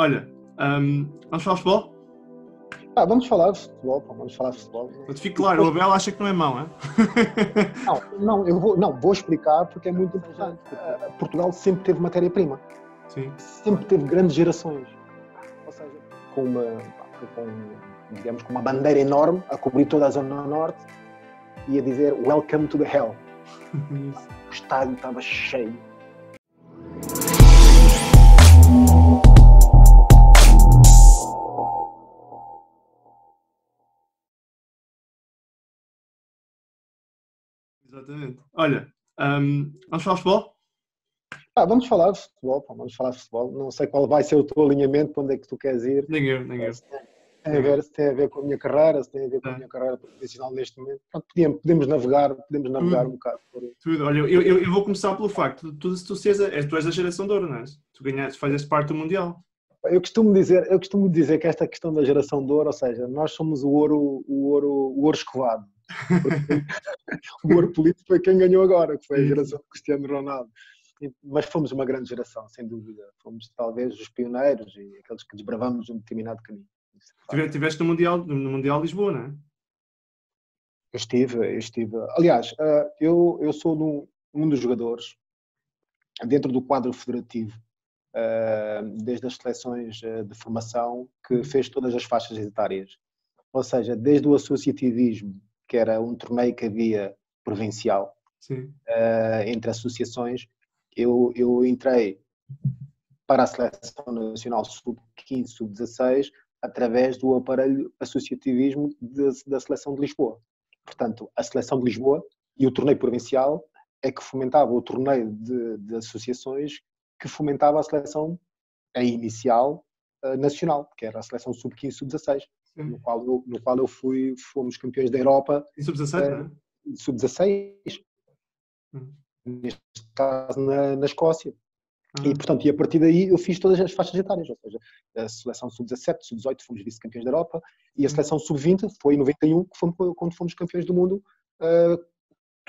Olha, vamos falar de futebol? Vamos falar de futebol, vamos falar de futebol. Fique claro, o Abel acha que não é mau, é? Vou explicar porque é muito importante. Portugal sempre teve matéria-prima. Sim. Sempre teve grandes gerações. Ou seja, com uma bandeira enorme a cobrir toda a zona norte e a dizer Welcome to the Hell. O estádio estava cheio. Exatamente. Olha, vamos falar de futebol? Vamos falar de futebol, Não sei qual vai ser o teu alinhamento, para onde é que tu queres ir. Nem eu. Se tem a ver com a minha carreira, se tem a ver com a minha carreira profissional neste momento. Pronto, podemos navegar um bocado por aí. Tudo. Olha, eu vou começar pelo facto de tu és da geração de ouro, não é? Tu fazes parte do Mundial. Eu costumo dizer que esta questão da geração de ouro, ou seja, nós somos o ouro escovado. O ouro político foi quem ganhou agora, que foi a geração de Cristiano Ronaldo. Mas fomos uma grande geração, sem dúvida. Fomos talvez os pioneiros e aqueles que desbravamos um determinado caminho. Estiveste no Mundial de Lisboa, não é? Eu estive. Aliás, eu sou um dos jogadores dentro do quadro federativo, desde as seleções de formação, que fez todas as faixas etárias. Ou seja, desde o associativismo, que era um torneio que havia provincial, entre associações, eu entrei para a Seleção Nacional Sub-15, Sub-16, através do aparelho associativismo da Seleção de Lisboa. Portanto, a Seleção de Lisboa e o torneio provincial é que fomentava o torneio de associações que fomentava a seleção inicial nacional, que era a Seleção Sub-15, Sub-16. No qual fomos campeões da Europa. Em Sub-17, não é? Sub-16, neste caso na Escócia. E, portanto, a partir daí eu fiz todas as faixas etárias, ou seja, a seleção Sub-17, Sub-18 fomos vice-campeões da Europa e a seleção Sub-20 foi em 91, que foi quando fomos campeões do mundo,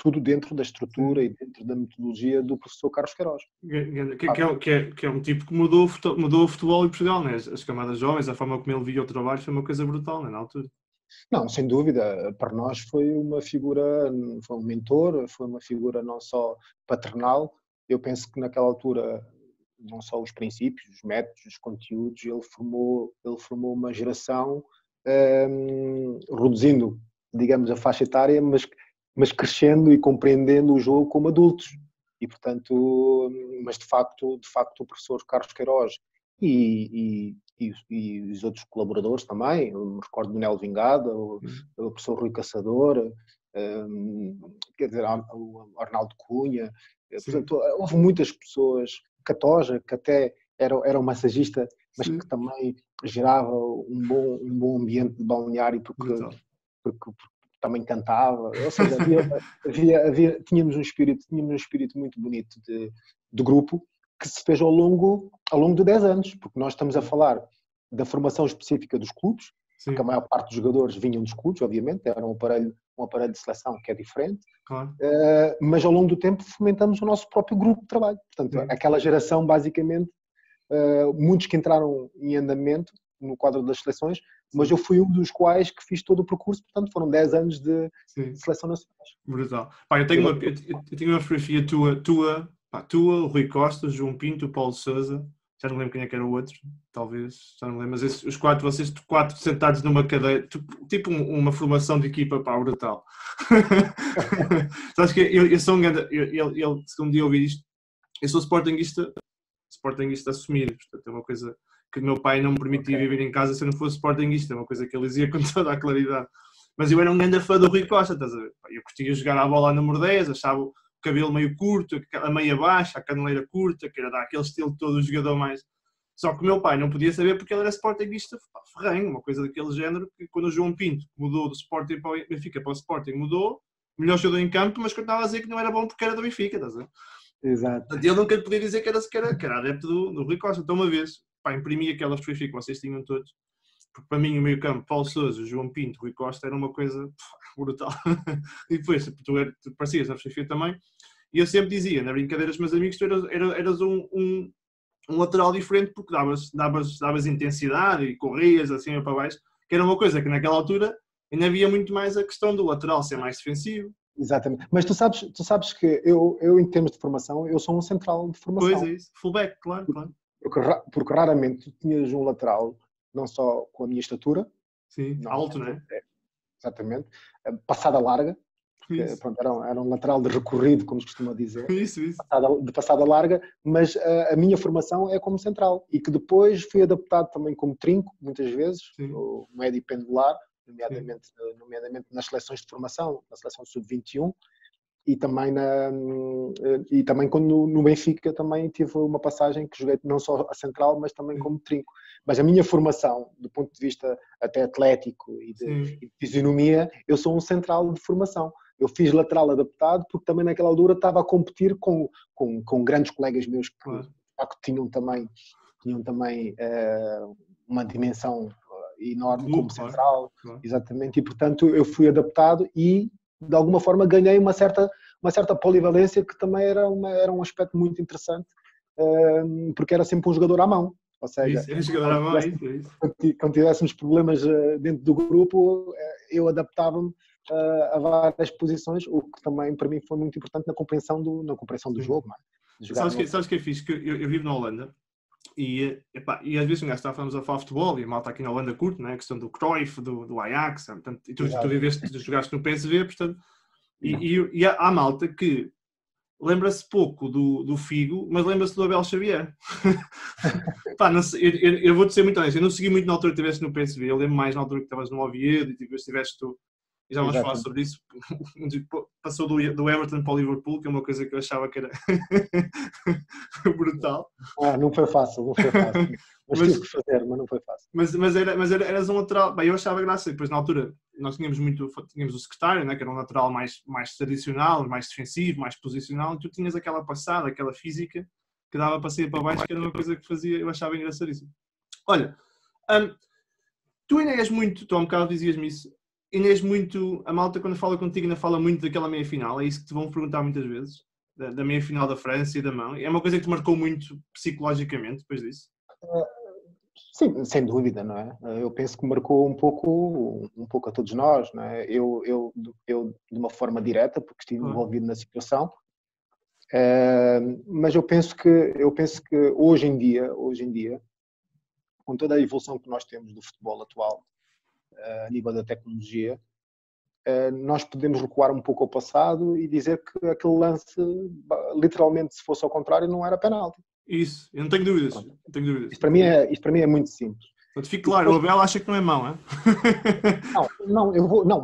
tudo dentro da estrutura e dentro da metodologia do professor Carlos Queiroz. Que é um tipo que mudou o futebol em Portugal, né? As camadas jovens, a forma como ele via o trabalho foi uma coisa brutal, né? Na altura. Não, sem dúvida, para nós foi uma figura, foi um mentor, foi uma figura não só paternal. Eu penso que naquela altura, não só os princípios, os métodos, os conteúdos, ele formou uma geração, reduzindo, digamos, a faixa etária, mas crescendo e compreendendo o jogo como adultos. E, portanto, mas de facto o professor Carlos Queiroz e os outros colaboradores também, eu me recordo do Nelo Vingada, o professor Rui Caçador, quer dizer, o Arnaldo Cunha, portanto, houve muitas pessoas, Catoja, que até era um massagista, mas que também gerava um bom ambiente de balneário, porque também cantava, ou seja, tínhamos um espírito muito bonito de grupo que se fez ao longo de 10 anos, porque nós estamos a falar da formação específica dos clubes, porque a maior parte dos jogadores vinham dos clubes, obviamente, era um aparelho de seleção que é diferente, claro. Mas ao longo do tempo fomentamos o nosso próprio grupo de trabalho. Portanto, aquela geração, basicamente, muitos que entraram em andamento no quadro das seleções, mas eu fui um dos quais que fiz todo o percurso, portanto foram 10 anos de seleção nacional. Brutal. Eu tenho uma fotografia tua, o Rui Costa, o João Pinto, o Paulo Sousa, já não lembro quem é que era o outro, talvez, já não lembro, mas os quatro, vocês quatro sentados numa cadeira, tipo uma formação de equipa, brutal. Sabes que eu sou um grande, se um dia ouvir isto, eu sou sportinguista assumido, portanto é uma coisa que o meu pai não me permitia viver em casa se eu não fosse sportinguista, é uma coisa que ele dizia com toda a claridade. Mas eu era um grande fã do Rui Costa, estás a ver? Eu curtia jogar a bola na Mordez, achava o cabelo meio curto, a meia baixa, a caneleira curta, que era dar aquele estilo todo o jogador mais... Só que o meu pai não podia saber porque ele era sportinguista ferrenho, uma coisa daquele género, que quando o João Pinto mudou do Sporting para o Benfica para o Sporting, mudou, melhor jogador em campo, mas continuava a dizer que não era bom porque era do Benfica, estás a ver? Exato. Ele nunca lhe podia dizer que era adepto do Rui Costa. Então uma vez, imprimi aquela fotografia que vocês tinham todos, porque para mim o meio campo, Paulo Sousa, João Pinto, Rui Costa, era uma coisa brutal. E depois, tu parecias na fotografia também, e eu sempre dizia, na brincadeira dos meus amigos, tu eras um um lateral diferente porque davas intensidade e corrias assim para baixo, que era uma coisa que naquela altura ainda havia muito mais a questão do lateral ser mais defensivo. Exatamente. Mas tu sabes que eu, em termos de formação, eu sou um central de formação. Pois é isso. Fullback, claro. Porque raramente tu tinhas um lateral, não só com a minha estatura. Sim, alto, não é? Exatamente. Passada larga. Porque, pronto, era um lateral de recorrido, como se costuma dizer. Isso. De passada larga, mas a minha formação é como central. E que depois fui adaptado também como trinco, muitas vezes, no médio pendular, nomeadamente nas seleções de formação, na seleção sub-21, e também quando no Benfica também tive uma passagem que joguei não só a central, mas também como trinco. Mas a minha formação, do ponto de vista até atlético e de fisionomia, eu sou um central de formação. Eu fiz lateral adaptado porque também naquela altura estava a competir com grandes colegas meus que tinham também uma dimensão enorme como central, exatamente, e portanto eu fui adaptado e de alguma forma ganhei uma certa polivalência que também era um aspecto muito interessante, porque era sempre um jogador à mão, ou seja, quando tivéssemos problemas dentro do grupo, eu adaptava-me a várias posições, o que também para mim foi muito importante na compreensão do jogo. Sabes que é fixe? Que eu vivo na Holanda. E às vezes um gajo está a falar futebol e a malta aqui na Holanda curte, né? A questão do Cruyff, do Ajax, portanto, e tu jogaste no PSV, portanto, e há malta que lembra-se pouco do Figo, mas lembra-se do Abel Xavier. Não sei, eu vou-te ser muito honesto, eu não segui muito na altura que estiveste no PSV, eu lembro mais na altura que estavas no Oviedo e depois estiveste tu. E já vamos falar sobre isso. Passou do Everton para o Liverpool, que é uma coisa que eu achava que era brutal. Não foi fácil. Mas tive que fazer, mas não foi fácil. Mas eras um lateral. Bem, eu achava graça. Depois, na altura, nós tínhamos o secretário, né, que era um lateral mais tradicional, mais defensivo, mais posicional, e tu tinhas aquela passada, aquela física que dava para sair para baixo, que era uma coisa que eu achava engraçadíssimo. Olha, tu ainda és muito, tu há um bocado dizias-me isso, ainda és muito, a malta quando fala contigo ainda fala muito daquela meia-final, é isso que te vão perguntar muitas vezes, da meia-final da França e da mão, é uma coisa que te marcou muito psicologicamente depois disso? Sim, sem dúvida, não é? Eu penso que marcou um pouco a todos nós, não é? Eu de uma forma direta, porque estive envolvido na situação, mas eu penso que hoje em dia, com toda a evolução que nós temos do futebol atual, a nível da tecnologia, nós podemos recuar um pouco ao passado e dizer que aquele lance, literalmente, se fosse ao contrário, não era penalti. Isso, eu não tenho dúvidas. Isto para mim é muito simples. Portanto, fique claro, o Abel acha que não é mão, é?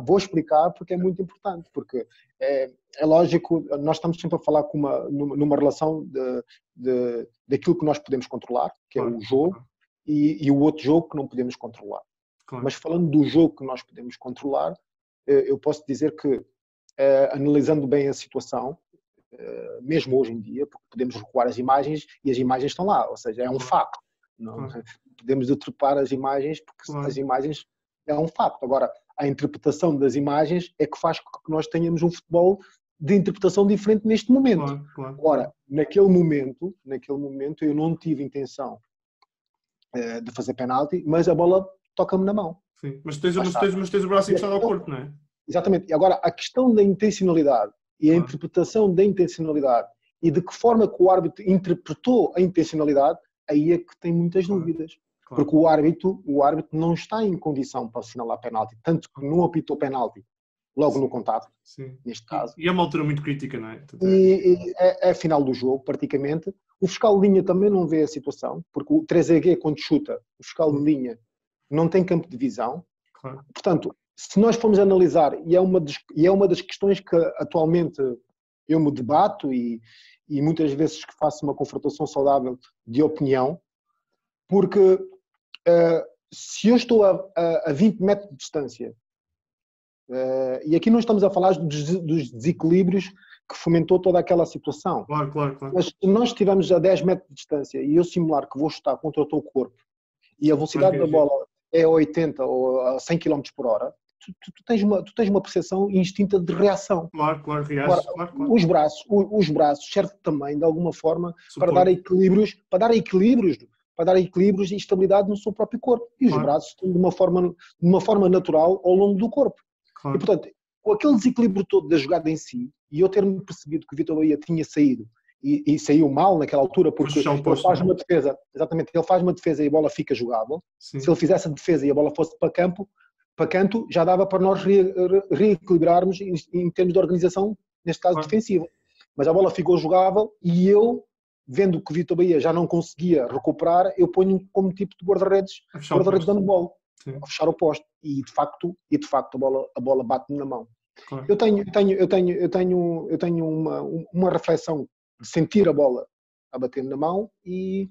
Vou explicar porque é muito importante, porque é lógico, nós estamos sempre a falar numa relação daquilo que nós podemos controlar, que é o jogo, e o outro jogo que não podemos controlar. Claro. Mas falando do jogo que nós podemos controlar, eu posso dizer que, analisando bem a situação, mesmo hoje em dia, porque podemos recuar as imagens e as imagens estão lá, ou seja, é um facto. Não podemos deturpar as imagens porque as imagens é um facto. Agora, a interpretação das imagens é que faz com que nós tenhamos um futebol de interpretação diferente neste momento. Agora, naquele momento eu não tive intenção de fazer penalti, mas a bola toca-me na mão. Sim, mas tens o braço encostado ao corpo, não é? Exatamente. E agora, a questão da intencionalidade e a interpretação da intencionalidade e de que forma que o árbitro interpretou a intencionalidade, aí é que tem muitas dúvidas. Porque o árbitro não está em condição para assinalar penalti, tanto que não apitou penalti logo no contato, neste caso. E é uma altura muito crítica, não é? E é a final do jogo, praticamente. O fiscal de linha também não vê a situação, porque o 3EG, quando chuta, o fiscal de linha não tem campo de visão. Portanto, se nós formos analisar, e é uma das questões que atualmente eu me debato e muitas vezes que faço uma confrontação saudável de opinião, porque se eu estou a 20 metros de distância, e aqui não estamos a falar dos desequilíbrios que fomentou toda aquela situação. Claro. Mas se nós estivermos a 10 metros de distância e eu simular que vou chutar contra o teu corpo e a velocidade da bola é a 80 ou a 100 km por hora, tu tens uma percepção instinta de reação. Claro, reages. Agora, Claro. Os braços servem também, de alguma forma, para Suporte. dar equilíbrios e estabilidade no seu próprio corpo. E os braços estão de uma forma natural ao longo do corpo. Claro. E, portanto, com aquele desequilíbrio todo da jogada em si, e eu ter-me percebido que o Vítor Bahia tinha saído, e saiu mal naquela altura, porque ele faz uma defesa, exatamente, ele faz uma defesa e a bola fica jogável. Sim. Se ele fizesse a defesa e a bola fosse para canto, já dava para nós reequilibrarmos em termos de organização, neste caso defensiva. Mas a bola ficou jogável e eu, vendo que o Vítor Bahia já não conseguia recuperar, eu ponho como tipo de guarda-redes dando bola, a fechar o poste. E de facto a bola bate-me na mão. Claro. Eu tenho uma reflexão de sentir a bola a bater na mão e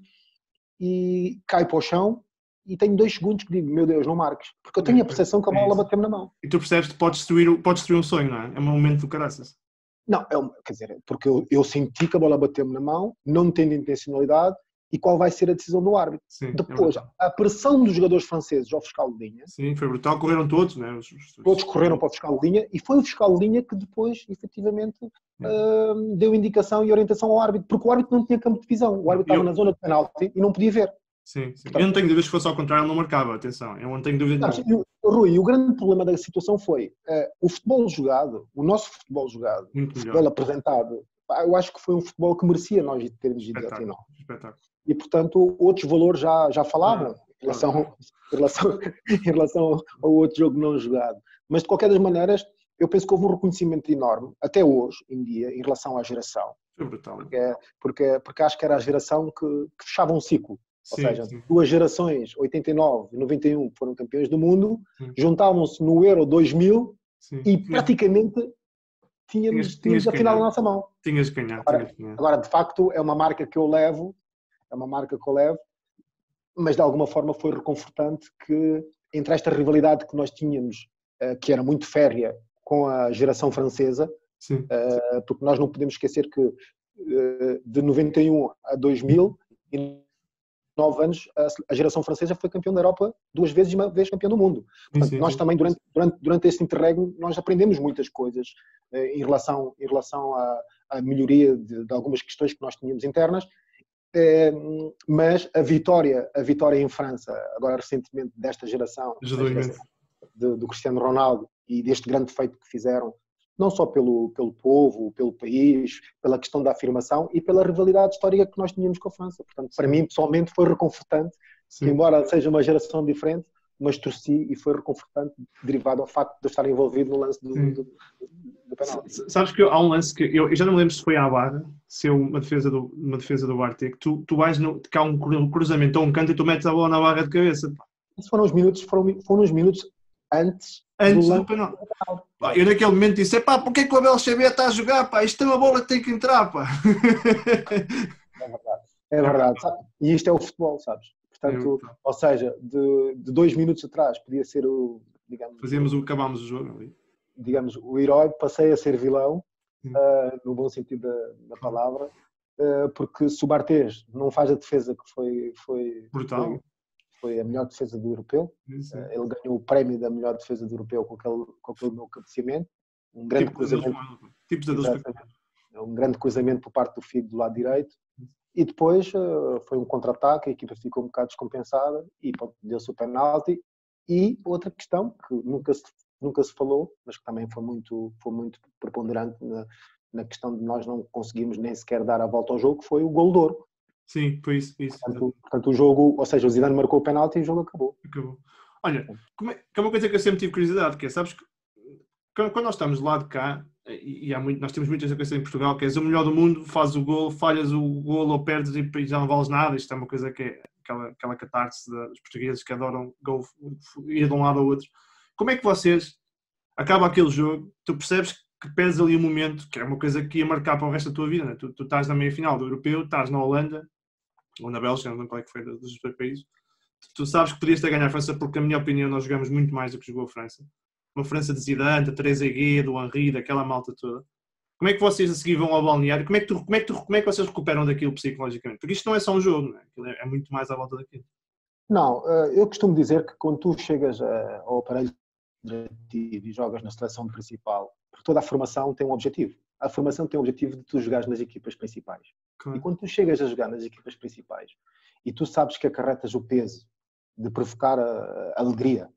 cai para o chão e tenho 2 segundos que digo, meu Deus, não marques, porque eu tenho a percepção que a bola bateu-me na mão. E tu percebes que podes destruir um sonho, não é? É um momento do caraças. Não, quer dizer, porque eu senti que a bola bateu-me na mão, não tendo intencionalidade, e qual vai ser a decisão do árbitro. Sim, depois, a pressão dos jogadores franceses ao fiscal de linha. Sim, foi brutal, correram todos, né? Todos correram para o fiscal de linha, e foi o fiscal de linha que depois, efetivamente, deu indicação e orientação ao árbitro, porque o árbitro não tinha campo de visão, o árbitro estava na zona de penalti e não podia ver. Sim. Eu não tenho dúvidas que fosse ao contrário, ele não marcava, atenção, eu não tenho dúvida nenhuma. Rui, o grande problema da situação foi o futebol jogado, o nosso futebol jogado, o futebol apresentado, eu acho que foi um futebol que merecia nós termos ido até final. Espetáculo. E, portanto, outros valores já falavam em relação ao outro jogo não jogado. Mas, de qualquer das maneiras, eu penso que houve um reconhecimento enorme, até hoje em dia, em relação à geração. Foi brutal. Porque acho que era a geração que fechava um ciclo. Ou seja, 2 gerações, 89 e 91, foram campeões do mundo, juntavam-se no Euro 2000 e praticamente tínhamos a final na nossa mão. Tinhas que ganhar. Agora, de facto, é uma marca que eu levo, mas de alguma forma foi reconfortante que entre esta rivalidade que nós tínhamos, que era muito férrea com a geração francesa, porque nós não podemos esquecer que de 91 a 2000, em 9 anos, a geração francesa foi campeão da Europa 2 vezes e uma vez campeão do mundo. Portanto, nós também, durante este interregno, nós aprendemos muitas coisas em relação à melhoria de algumas questões que nós tínhamos internas. Mas a vitória em França, agora recentemente desta geração, do Cristiano Ronaldo e deste grande feito que fizeram, não só pelo povo, pelo país, pela questão da afirmação e pela rivalidade histórica que nós tínhamos com a França. Portanto, para mim, pessoalmente, foi reconfortante, que, embora seja uma geração diferente, mas torci e foi reconfortante, derivado ao facto de eu estar envolvido no lance do penalti. Sabes que há um lance que eu já não me lembro se foi à barra, se é uma defesa do Bartek, que tu vais que há um cruzamento ou um canto e tu metes a bola na barra de cabeça. Isso foram uns minutos antes do penalti. Eu naquele momento disse, porque é que o Abel Xavier está a jogar, pá? Isto é uma bola que tem que entrar, pá. É verdade. E isto é o futebol, sabes? Portanto, ou seja, de 2 minutos atrás podia ser acabámos o jogo ali. Digamos, o herói, passei a ser vilão, no bom sentido da palavra, porque se o Barthez não faz a defesa que foi brutal. Foi a melhor defesa do europeu. Ele ganhou o prémio da melhor defesa do europeu com aquele meu cabeceamento. Um grande cruzamento. Um grande cruzamento por parte do Figo do lado direito. E depois foi um contra-ataque, a equipa ficou um bocado descompensada e deu-se o penalti. E outra questão que nunca se falou, mas que também foi muito preponderante na questão de nós não conseguimos nem sequer dar a volta ao jogo, foi o gol de ouro. Sim, foi isso. Portanto, o jogo, ou seja, o Zidane marcou o penalti e o jogo acabou. Olha, que é uma coisa que eu sempre tive curiosidade, que é, sabes que quando nós estamos do lado de cá, e nós temos muita coisa em Portugal, que és o melhor do mundo, fazes o gol, falhas o gol ou perdes e já não vales nada. Isto é uma coisa que é aquela catarse dos portugueses que adoram ir de um lado ao outro. Como é que vocês, acaba aquele jogo, tu percebes que perdes ali um momento, que é uma coisa que ia marcar para o resto da tua vida, né? Tu estás na meia-final do Europeu, estás na Holanda, ou na Bélgica, não sei qual é que foi dos dois países, tu sabes que podias ter ganho a França, porque, na minha opinião, nós jogamos muito mais do que jogou a França. Uma França de Zidane, da Trezeguet, do Henry, daquela malta toda. Como é que vocês a seguir vão ao balneário? Como é que vocês recuperam daquilo psicologicamente? Porque isto não é só um jogo, não é? É muito mais à volta daquilo. Não, eu costumo dizer que quando tu chegas ao aparelho federativo e jogas na seleção principal, porque toda a formação tem um objetivo. A formação tem o objetivo de tu jogares nas equipas principais. Claro. E quando tu chegas a jogar nas equipas principais e tu sabes que acarretas o peso de provocar a alegria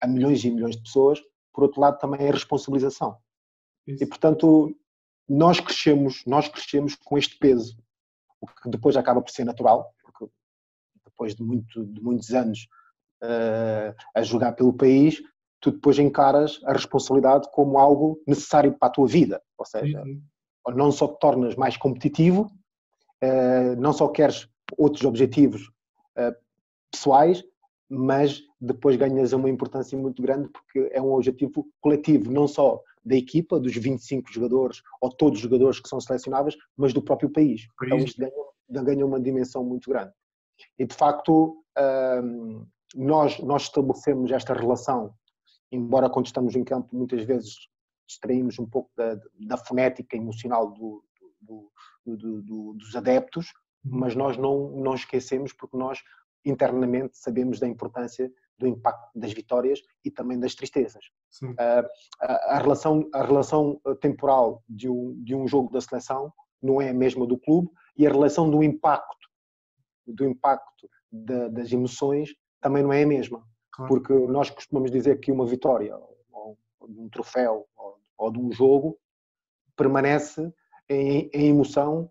a milhões e milhões de pessoas, por outro lado também é responsabilização. Isso. E portanto nós crescemos com este peso, o que depois acaba por ser natural, porque depois de muitos anos a jogar pelo país, tu depois encaras a responsabilidade como algo necessário para a tua vida, ou seja, não só te tornas mais competitivo, não só queres outros objetivos pessoais, mas depois ganhas uma importância muito grande porque é um objetivo coletivo, não só da equipa, dos 25 jogadores ou todos os jogadores que são selecionáveis, mas do próprio país. Então isto ganha uma dimensão muito grande. E de facto nós estabelecemos esta relação, embora quando estamos em campo muitas vezes distraímos um pouco da fonética emocional dos adeptos, mas nós não esquecemos porque nós internamente sabemos da importância do impacto das vitórias e também das tristezas. A relação temporal de um jogo da seleção não é a mesma do clube e a relação do impacto das emoções também não é a mesma. Claro. Porque nós costumamos dizer que uma vitória ou de um troféu ou de um jogo permanece em emoção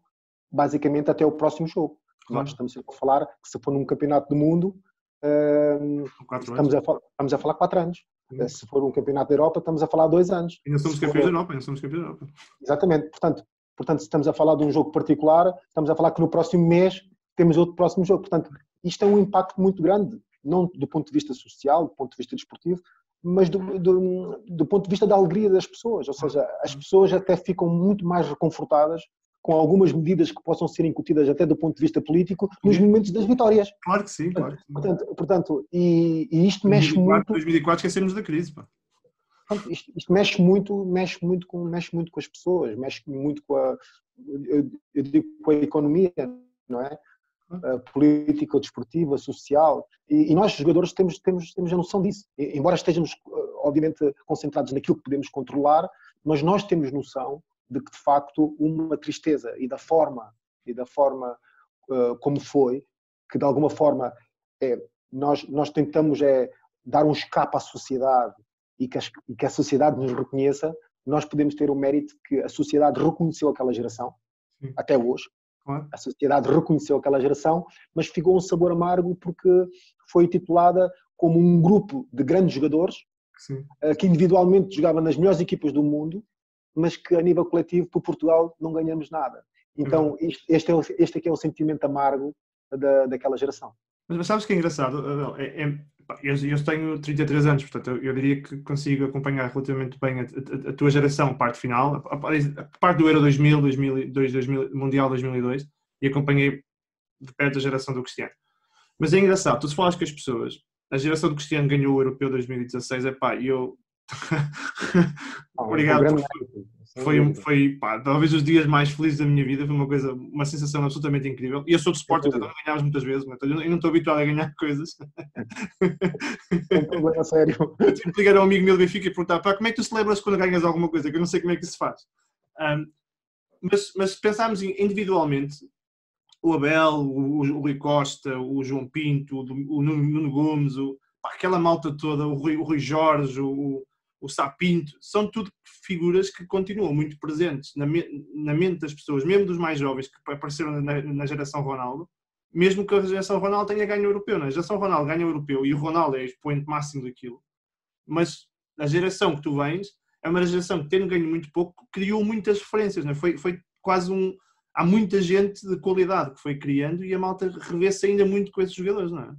basicamente até o próximo jogo. Claro. Nós estamos a falar que se for num campeonato do mundo estamos a falar 4 anos. Se for um campeonato da Europa estamos a falar 2 anos. Ainda somos campeões da Europa, Exatamente. Portanto, se estamos a falar de um jogo particular, estamos a falar que no próximo mês temos outro próximo jogo. Portanto, isto é um impacto muito grande, não do ponto de vista social, do ponto de vista desportivo, mas do ponto de vista da alegria das pessoas. Ou seja, as pessoas até ficam muito mais reconfortadas com algumas medidas que possam ser incutidas até do ponto de vista político nos momentos das vitórias. Claro que sim, claro. Portanto, isto mexe muito... 2004 esquecemos da crise, pá. Isto mexe muito com as pessoas, mexe muito com a economia, não é? A política, desportiva, social, e nós jogadores temos a noção disso, embora estejamos obviamente concentrados naquilo que podemos controlar, mas nós temos noção de que de facto uma tristeza e da forma como foi, que de alguma forma nós tentamos dar um escape à sociedade e que a sociedade nos reconheça, nós podemos ter o mérito que a sociedade reconheceu aquela geração, até hoje. A sociedade reconheceu aquela geração, mas ficou um sabor amargo porque foi titulada como um grupo de grandes jogadores que individualmente jogavam nas melhores equipas do mundo, mas que a nível coletivo, por Portugal, não ganhamos nada. Então, este é que é o sentimento amargo daquela geração. Mas sabes que é engraçado? Eu tenho 33 anos, portanto, eu diria que consigo acompanhar relativamente bem a tua geração, a parte final, a parte do Euro 2000, 2002, Mundial 2002, e acompanhei de perto a geração do Cristiano. Mas é engraçado, tu se falas com as pessoas, a geração do Cristiano ganhou o Europeu 2016, e eu... Obrigado. Foi talvez os dias mais felizes da minha vida, foi uma sensação absolutamente incrível. E eu sou de Sporting, então não ganhámos muitas vezes, eu não estou habituado a ganhar coisas. É um problema sério. Eu tive que ligar a um amigo meu do Benfica e perguntar: como é que tu celebras quando ganhas alguma coisa? Que eu não sei como é que isso se faz. Mas pensámos individualmente, o Abel, o Rui Costa, o João Pinto, o Nuno Gomes, aquela malta toda, o Rui Jorge, o Sapinto, são tudo figuras que continuam muito presentes na mente das pessoas, mesmo dos mais jovens que apareceram na geração Ronaldo, mesmo que a geração Ronaldo tenha ganho o europeu. A geração Ronaldo ganha o europeu e o Ronaldo é o expoente máximo daquilo, mas a geração que tu vens é uma geração que, tendo ganho muito pouco, criou muitas referências, não é? Foi quase há muita gente de qualidade que foi criando e a malta revê-se ainda muito com esses jogadores, não é?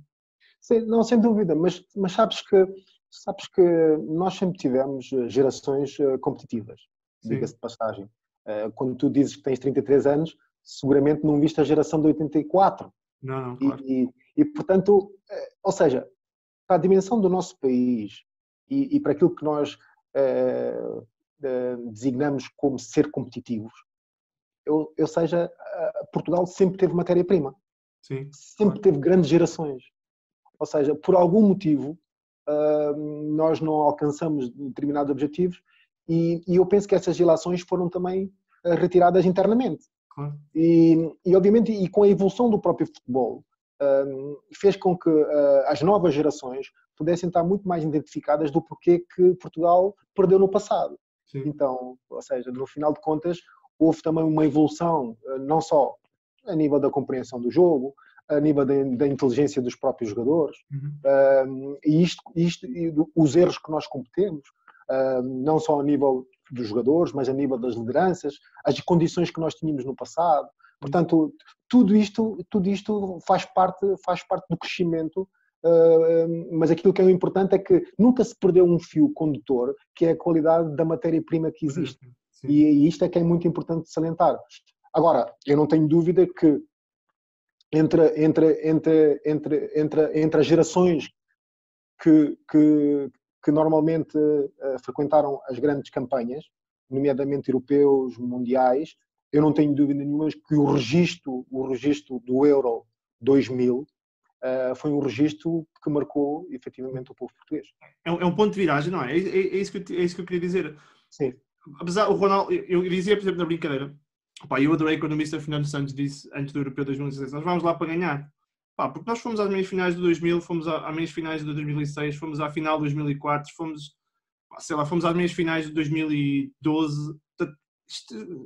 Sim, não, sem dúvida, mas sabes que nós sempre tivemos gerações competitivas, diga-se de passagem. Quando tu dizes que tens 33 anos, seguramente não viste a geração de 84. Não, claro. E portanto, ou seja, para a dimensão do nosso país e para aquilo que nós designamos como ser competitivos, Portugal sempre teve matéria-prima. Sim, sempre teve grandes gerações. Ou seja, por algum motivo, nós não alcançamos determinados objetivos e eu penso que essas ilações foram também retiradas internamente. Claro. E obviamente, e com a evolução do próprio futebol, fez com que as novas gerações pudessem estar muito mais identificadas do porquê que Portugal perdeu no passado. Sim. Então, ou seja, no final de contas, houve também uma evolução, não só a nível da compreensão do jogo, a nível da inteligência dos próprios jogadores, e os erros que nós cometemos, não só a nível dos jogadores, mas a nível das lideranças, as condições que nós tínhamos no passado. Portanto, tudo isto faz parte do crescimento, mas aquilo que é importante é que nunca se perdeu um fio condutor, que é a qualidade da matéria-prima que existe. Sim. E isto é que é muito importante salientar. Agora, eu não tenho dúvida que entre as gerações que normalmente frequentaram as grandes campanhas, nomeadamente europeus, mundiais, eu não tenho dúvida nenhuma que o registro do Euro 2000 foi um registro que marcou efetivamente o povo português. É um ponto de viragem, não é? É isso que eu queria dizer. Sim. Apesar, o Ronaldo, eu dizia, por exemplo, na brincadeira, eu adorei quando o Mr. Fernando Santos disse, antes do Europeu 2016, nós vamos lá para ganhar. Porque nós fomos às meias finais de 2000, fomos às meias finais de 2006, fomos à final de 2004, fomos às meias finais de 2012.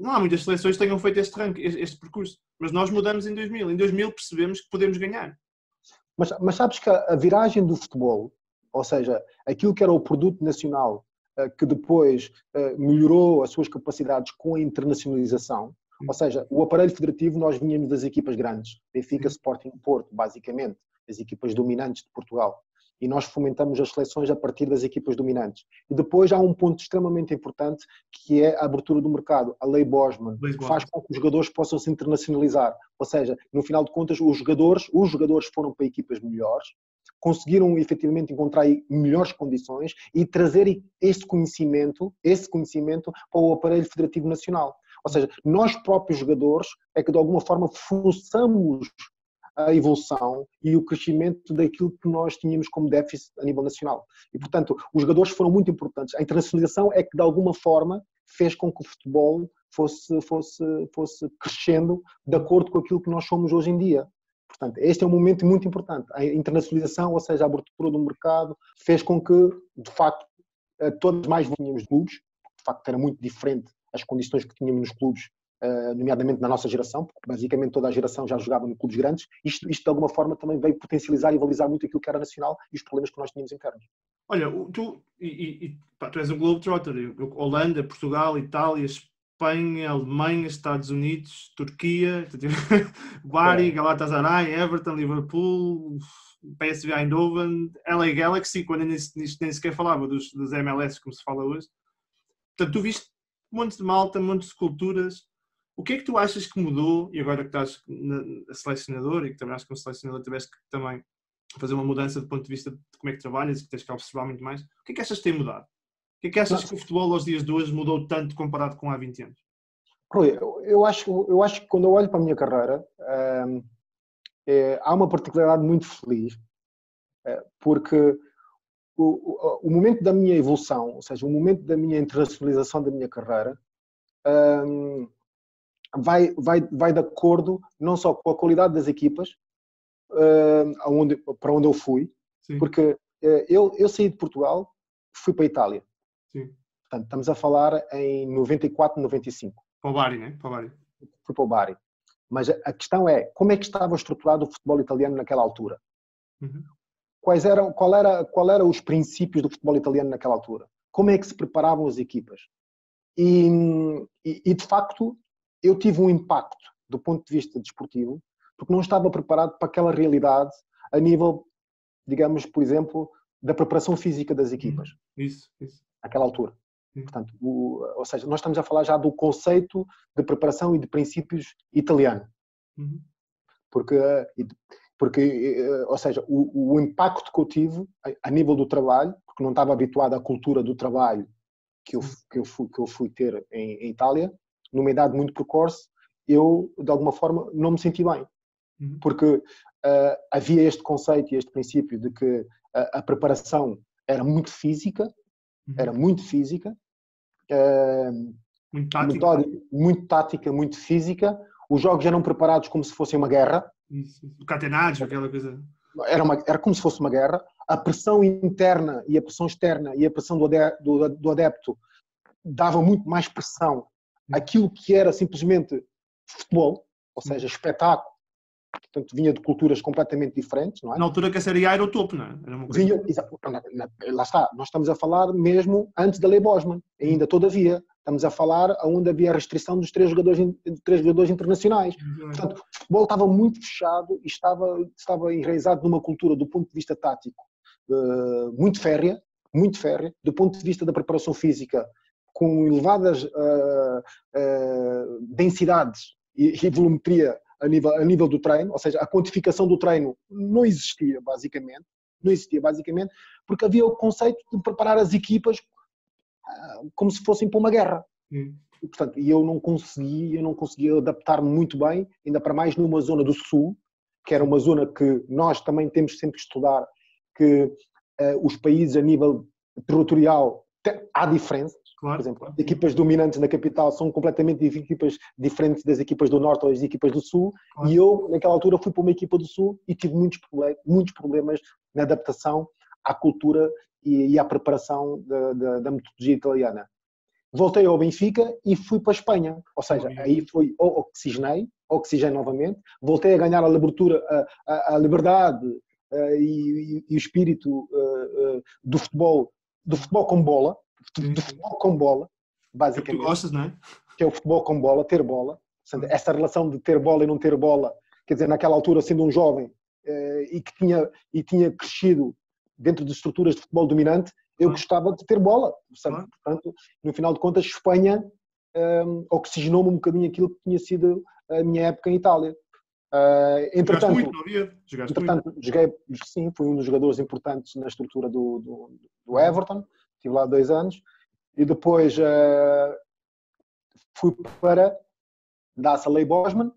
Não há muitas seleções que tenham feito este percurso, mas nós mudamos em 2000. Em 2000 percebemos que podemos ganhar. Mas sabes que a viragem do futebol, ou seja, aquilo que era o produto nacional, que depois melhorou as suas capacidades com a internacionalização, ou seja, o aparelho federativo, nós vinhamos das equipas grandes, Benfica, Sporting, Porto, basicamente, as equipas dominantes de Portugal. E nós fomentamos as seleções a partir das equipas dominantes. E depois há um ponto extremamente importante, que é a abertura do mercado, a Lei Bosman, que faz com que os jogadores possam se internacionalizar. Ou seja, no final de contas, os jogadores foram para equipas melhores, conseguiram efetivamente encontrar melhores condições e trazer esse conhecimento para o aparelho federativo nacional. Ou seja, nós próprios jogadores é que de alguma forma forçamos a evolução e o crescimento daquilo que nós tínhamos como déficit a nível nacional. E, portanto, os jogadores foram muito importantes. A internacionalização é que, de alguma forma, fez com que o futebol fosse crescendo de acordo com aquilo que nós somos hoje em dia. Portanto, este é um momento muito importante. A internacionalização, ou seja, a abertura do mercado, fez com que, de facto, todos mais tínhamos clubes. De facto, era muito diferente as condições que tínhamos nos clubes, nomeadamente na nossa geração, porque basicamente toda a geração já jogava em clubes grandes. Isto de alguma forma também veio potencializar e valorizar muito aquilo que era nacional e os problemas que nós tínhamos internos. Olha, tu és um Globetrotter, Holanda, Portugal, Itália, Espanha, Alemanha, Estados Unidos, Turquia, Bari, Galatasaray, Everton, Liverpool, PSV Eindhoven, LA Galaxy, quando nem sequer falava dos MLS como se fala hoje. Portanto, tu viste montes de malta, montes de culturas. O que é que tu achas que mudou, e agora que estás a selecionador e que também acho que como selecionador tiveste que também fazer uma mudança do ponto de vista de como é que trabalhas e que tens que observar muito mais, o que é que achas que tem mudado? O que é que achas que o futebol aos dias de hoje mudou tanto comparado com há 20 anos? Rui, eu acho que quando eu olho para a minha carreira, há uma particularidade muito feliz, porque o momento da minha evolução, ou seja, o momento da minha internacionalização da minha carreira, vai de acordo não só com a qualidade das equipas para onde eu fui. Sim. Porque eu saí de Portugal, fui para a Itália. Sim. Portanto, estamos a falar em 94, 95. Para o Bari, né? Para o Bari. Fui para o Bari. Mas a questão é, como é que estava estruturado o futebol italiano naquela altura? Uhum. Qual eram os princípios do futebol italiano naquela altura? Como é que se preparavam as equipas? E de facto, eu tive um impacto do ponto de vista desportivo, porque não estava preparado para aquela realidade a nível, digamos, por exemplo, da preparação física das equipas. Isso. Naquela altura. Portanto, ou seja, nós estamos a falar já do conceito de preparação e de princípios italiano. Uhum. Porque, ou seja, o impacto que eu tive a nível do trabalho, porque não estava habituado à cultura do trabalho que eu fui ter em Itália, numa idade muito precoce, eu, de alguma forma, não me senti bem. Porque havia este conceito e este princípio de que a preparação era muito física, era muito física, Muito tático. muito tática, muito física. Os jogos eram preparados como se fossem uma guerra. Catenados, aquela coisa. Era como se fosse uma guerra. A pressão interna e a pressão externa e a pressão do adepto dava muito mais pressão àquilo que era simplesmente futebol, ou seja, espetáculo. Portanto, vinha de culturas completamente diferentes, não é? Na altura que a Série A era o topo, não é? Era uma coisa... Lá está, nós estamos a falar mesmo antes da Lei Bosman, ainda todavia. Estamos a falar onde havia a restrição dos 3 jogadores internacionais. Portanto, o futebol estava muito fechado e estava enraizado numa cultura, do ponto de vista tático, muito férrea, do ponto de vista da preparação física, com elevadas densidades e volumetria a nível do treino, ou seja, a quantificação do treino não existia basicamente, porque havia o conceito de preparar as equipas como se fossem para uma guerra. E, portanto, eu não conseguia adaptar-me muito bem, ainda para mais numa zona do sul, que era uma zona que nós também temos sempre que estudar, que os países a nível territorial há diferenças. Claro, por exemplo, as equipas dominantes na capital são completamente equipas diferentes das equipas do norte ou das equipas do sul, e eu, naquela altura, fui para uma equipa do sul e tive muitos problemas na adaptação à cultura e à preparação da metodologia italiana. Voltei ao Benfica e fui para a Espanha, ou seja, aí foi oxigenei novamente, voltei a ganhar a liberdade e o espírito do futebol com bola, do futebol com bola, basicamente. Que tu gostas, não é? Que é o futebol com bola, ter bola. Essa relação de ter bola e não ter bola, quer dizer, naquela altura, sendo um jovem e que tinha crescido dentro de estruturas de futebol dominante, eu gostava de ter bola. Portanto, no final de contas, Espanha oxigenou-me um bocadinho aquilo que tinha sido a minha época em Itália. Entretanto, joguei, sim, fui um dos jogadores importantes na estrutura do Everton, estive lá 2 anos, e depois fui para dar-se a Lei Bosman,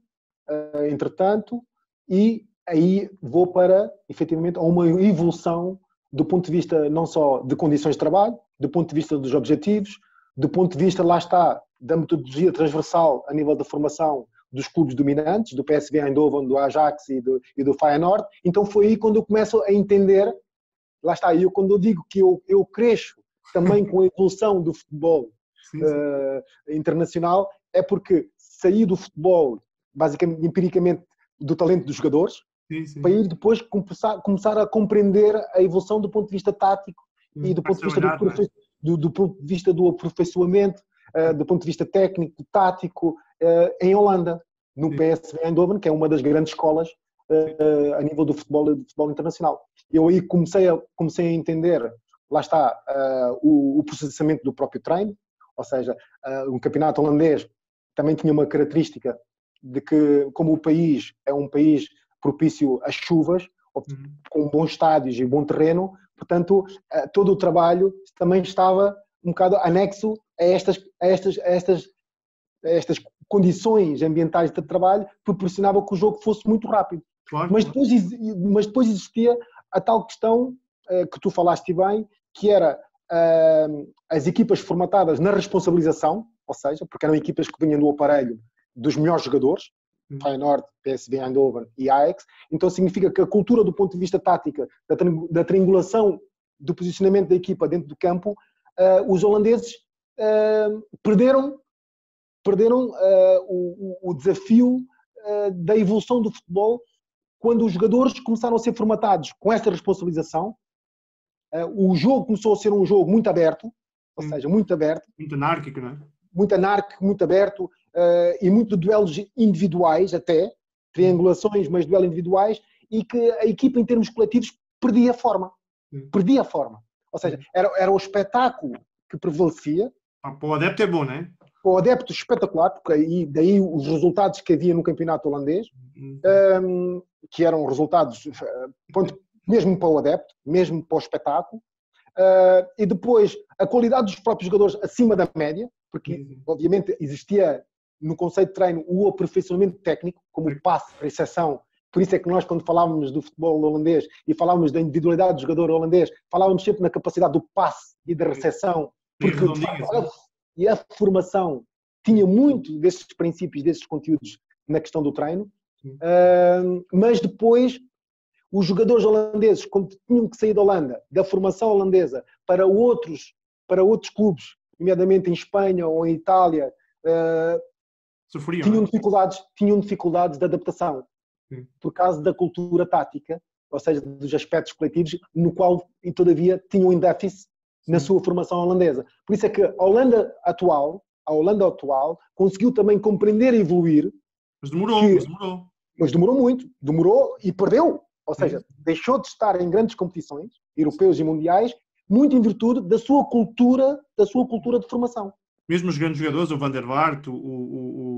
entretanto, e aí vou para, efetivamente, a uma evolução do ponto de vista não só de condições de trabalho, do ponto de vista dos objetivos, do ponto de vista, lá está, da metodologia transversal a nível da formação dos clubes dominantes, do PSV Eindhoven, do Ajax e do Feyenoord. Então foi aí quando eu começo a entender, lá está, quando eu digo que eu cresço também com a evolução do futebol internacional, é porque saí do futebol, basicamente, empiricamente, do talento dos jogadores, para ir depois começar a compreender a evolução do ponto de vista tático e do ponto de vista do ponto de vista do aperfeiçoamento, do ponto de vista técnico, tático, em Holanda, no PSV Eindhoven, que é uma das grandes escolas a nível do futebol internacional. Eu aí comecei a entender, lá está, o processamento do próprio treino, ou seja, o campeonato holandês também tinha uma característica de que, como o país é um país propício às chuvas, com bons estádios e bom terreno, portanto, todo o trabalho também estava um bocado anexo a estas condições ambientais de trabalho, proporcionava que o jogo fosse muito rápido. Claro. Mas depois existia a tal questão que tu falaste bem, que era as equipas formatadas na responsabilização, ou seja, porque eram equipas que vinham no aparelho dos melhores jogadores, Feyenoord, PSV Eindhoven e Ajax. Então significa que a cultura do ponto de vista tática, da triangulação do posicionamento da equipa dentro do campo, os holandeses perderam o desafio da evolução do futebol quando os jogadores começaram a ser formatados com esta responsabilização. O jogo começou a ser um jogo muito aberto, ou seja, muito aberto. Muito anárquico, não é? Muito anárquico, muito aberto, e muito de duelos individuais até, triangulações, mas duelos individuais, e que a equipa em termos coletivos perdia a forma. Ou seja, era o espetáculo que prevalecia. Para o adepto é bom, não é? Para o adepto espetacular, porque daí os resultados que havia no campeonato holandês, que eram resultados, mesmo para o adepto, mesmo para o espetáculo, e depois a qualidade dos próprios jogadores acima da média, porque obviamente existia no conceito de treino o aperfeiçoamento técnico, como o passe, a recepção Por isso é que nós, quando falávamos do futebol holandês e falávamos da individualidade do jogador holandês, falávamos sempre na capacidade do passe e da recepção. Porque, de facto, e a formação tinha muito desses princípios, desses conteúdos na questão do treino. Mas depois, os jogadores holandeses, quando tinham que sair da Holanda, da formação holandesa, para outros clubes, nomeadamente em Espanha ou em Itália, tinham dificuldades de adaptação. Por causa da cultura tática, ou seja, dos aspectos coletivos, no qual, e todavia, tinham um déficit na sua formação holandesa. Por isso é que a Holanda atual conseguiu também compreender e evoluir. Mas demorou. Mas demorou muito. Demorou e perdeu. Ou seja, deixou de estar em grandes competições, europeus e mundiais, muito em virtude da sua cultura de formação. Mesmo os grandes jogadores, o Van der Vaart, o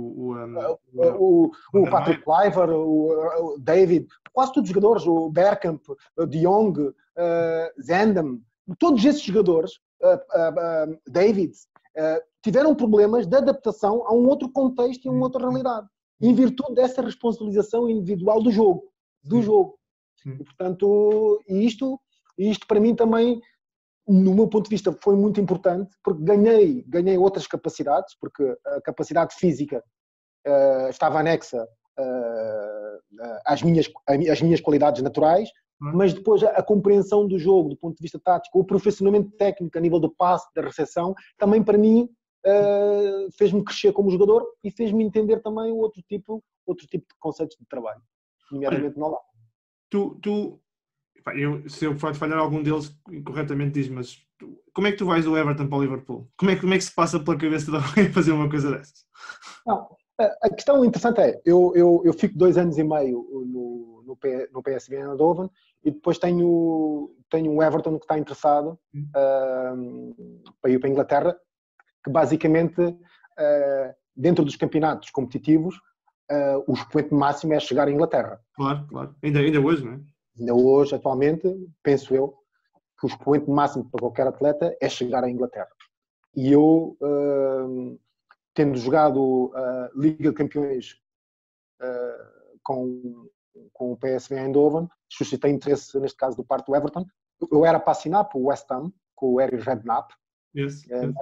Patrick Kluivert, o David, quase todos os jogadores, o Bergkamp, o De Jong, Zandam, todos esses jogadores, David, tiveram problemas de adaptação a um outro contexto e a uma outra realidade, em virtude dessa responsabilização individual do jogo. E, portanto, isto para mim também, no meu ponto de vista, foi muito importante, porque ganhei outras capacidades, porque a capacidade física estava anexa às minhas qualidades naturais, mas depois a compreensão do jogo, do ponto de vista tático, o profissionamento técnico a nível do passe, da recepção, também para mim fez-me crescer como jogador e fez-me entender também outro tipo de conceitos de trabalho, nomeadamente no Holanda. Se eu falhar algum deles incorretamente, diz-me, mas como é que tu vais do Everton para o Liverpool? Como é que se passa pela cabeça de alguém fazer uma coisa dessas? Não, a questão interessante é, eu fico 2 anos e meio no PSV Eindhoven e depois tenho um Everton que está interessado para ir para a Inglaterra, que basicamente, dentro dos campeonatos competitivos, o expoente máximo é chegar à Inglaterra. Claro. Ainda hoje, não é? Ainda hoje, atualmente, penso eu, que o expoente máximo para qualquer atleta é chegar à Inglaterra. E eu, tendo jogado a Liga de Campeões com o PSV Eindhoven, suscitei interesse, neste caso, do parte do Everton. Eu era para assinar para o West Ham, com o Harry Redknapp,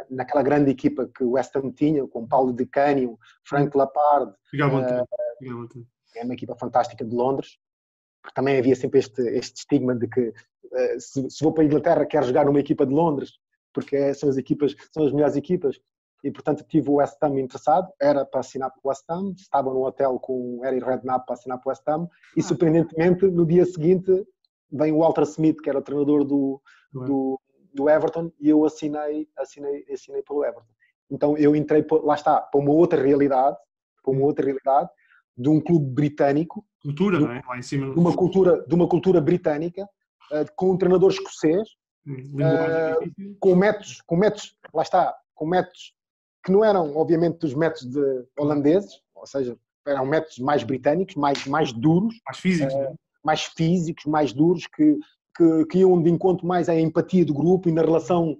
naquela grande equipa que o West Ham tinha, com Paulo Di Canio, Frank Lampard. É uma equipa fantástica de Londres, porque também havia sempre este estigma de que se vou para a Inglaterra quero jogar numa equipa de Londres, porque são as melhores equipas, e portanto tive o West Ham interessado, era para assinar para o West Ham, estava num hotel com o Harry Redknapp para assinar para o West Ham, e surpreendentemente no dia seguinte vem o Walter Smith, que era o treinador do Everton, e eu assinei pelo Everton. Então eu entrei, lá está, para uma outra realidade, de um clube britânico, não é? Lá em cima. De uma cultura britânica, com um treinador escocês, com métodos, lá está, com métodos que não eram, obviamente, dos métodos holandeses, ou seja, eram métodos mais britânicos, mais duros, mais físicos, mais duros, que iam de encontro mais à empatia do grupo e na relação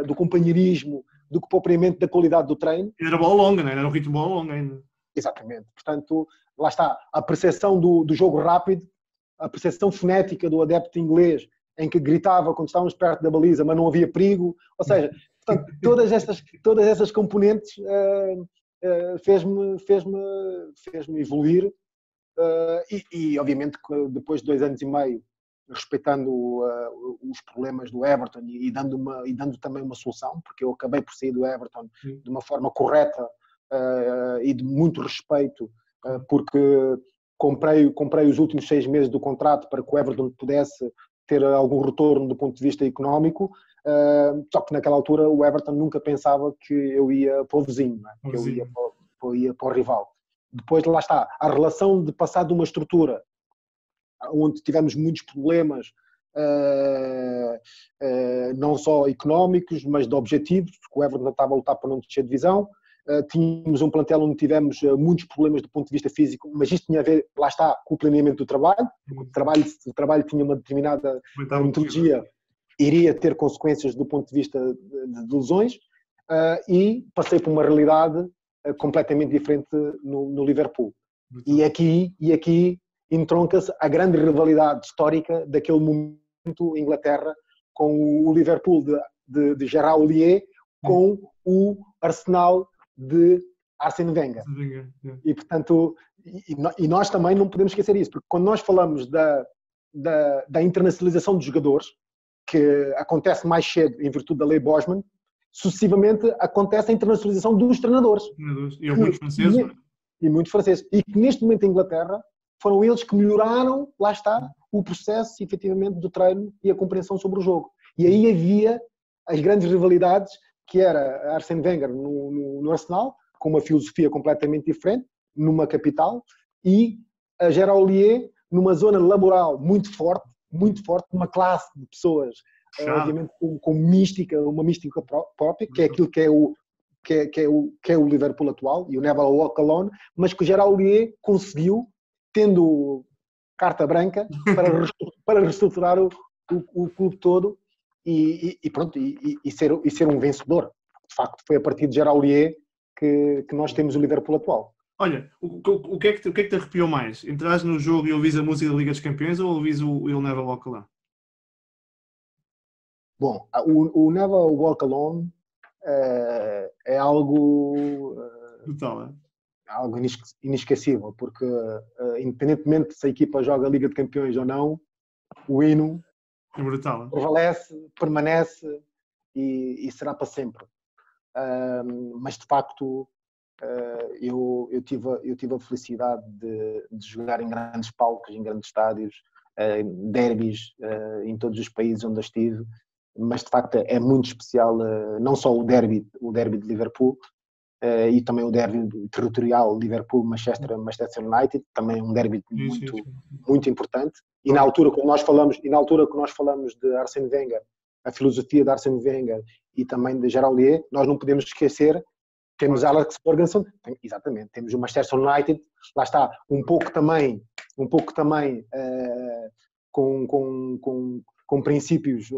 do companheirismo do que propriamente da qualidade do treino. Era bola longa, não era? Era um ritmo de bola longa ainda. Exatamente. Portanto, lá está, a percepção do jogo rápido, a percepção fonética do adepto inglês, em que gritava quando estávamos perto da baliza, mas não havia perigo. Ou seja, portanto, todas essas componentes fez-me evoluir e, obviamente, depois de 2 anos e meio, respeitando os problemas do Everton e dando também uma solução, porque eu acabei por sair do Everton de uma forma correta e de muito respeito, porque comprei os últimos 6 meses do contrato para que o Everton pudesse ter algum retorno do ponto de vista económico, só que naquela altura o Everton nunca pensava que eu ia para o vizinho, não é? Que eu ia para o rival. Depois, lá está, a relação de passar de uma estrutura onde tivemos muitos problemas, não só económicos, mas de objetivos, porque o Everton estava a lutar para não descer de divisão. Tínhamos um plantel onde tivemos muitos problemas do ponto de vista físico, mas isto tinha a ver, lá está, com o planeamento do trabalho. O trabalho tinha uma determinada metodologia, iria ter consequências do ponto de vista de lesões, e passei por uma realidade completamente diferente no Liverpool. E aqui entronca-se a grande rivalidade histórica daquele momento Inglaterra com o Liverpool de Gerard Houllier com o Arsenal de Arsène Wenger. E, portanto, e nós também não podemos esquecer isso, porque quando nós falamos da internacionalização dos jogadores, que acontece mais cedo em virtude da lei Bosman, sucessivamente acontece a internacionalização dos treinadores. E muitos franceses. E muitos franceses. E que neste momento em Inglaterra foram eles que melhoraram, lá está, o processo, efetivamente, do treino e a compreensão sobre o jogo. E aí havia as grandes rivalidades, que era a Arsène Wenger no Arsenal, com uma filosofia completamente diferente, numa capital, e a Gerard Houllier numa zona laboral muito forte, uma classe de pessoas, obviamente, com mística, uma mística própria, que é aquilo que é o Liverpool atual, e o Never Walk Alone, mas que o Gerard Houllier conseguiu, tendo carta branca, para reestruturar o clube todo e ser um vencedor. De facto, foi a partir de Gerard Houllier que nós temos o Liverpool atual. Olha, o que é que te arrepiou mais? Entrares no jogo e ouvis a música da Liga dos Campeões ou ouvis o You'll Never Walk Alone? Bom, o Never Walk Alone é algo Total, algo inesquecível, porque independentemente se a equipa joga a Liga de Campeões ou não, o hino é brutal, prevalece, permanece e será para sempre. Mas de facto eu tive a felicidade de jogar em grandes palcos, em grandes estádios, derbys em todos os países onde estive, mas de facto é muito especial, não só o derby de Liverpool e também o derby territorial Liverpool-Manchester United, também um derby muito importante. E na altura que nós falamos de Arsène Wenger, a filosofia de Arsène Wenger e também de Gerard Houllier, nós não podemos esquecer. Temos Alex Ferguson, exatamente, temos o Manchester United, lá está, um pouco também com princípios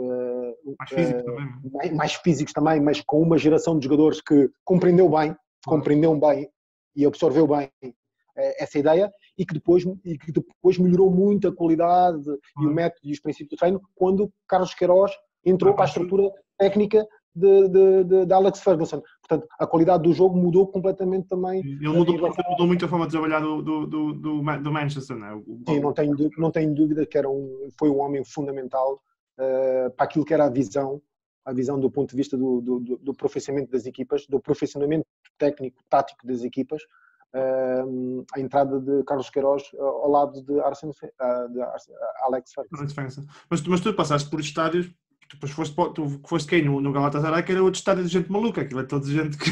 mais físicos também, mas com uma geração de jogadores que compreendeu bem e absorveu bem essa ideia e que depois melhorou muito a qualidade e o método e os princípios do treino quando Carlos Queiroz entrou para a estrutura técnica de Alex Ferguson. Portanto, a qualidade do jogo mudou completamente também. Ele mudou muito a forma de trabalhar do Manchester, não é? Sim, não tenho dúvida que foi um homem fundamental para aquilo que era a visão do ponto de vista do profissionamento das equipas, do profissionamento técnico, tático das equipas, a entrada de Carlos Queiroz ao lado de Alex Ferguson. Mas tu passaste por estádios. Depois foste quem no Galatasaray, que era outro estádio de gente maluca, aquilo é toda gente que...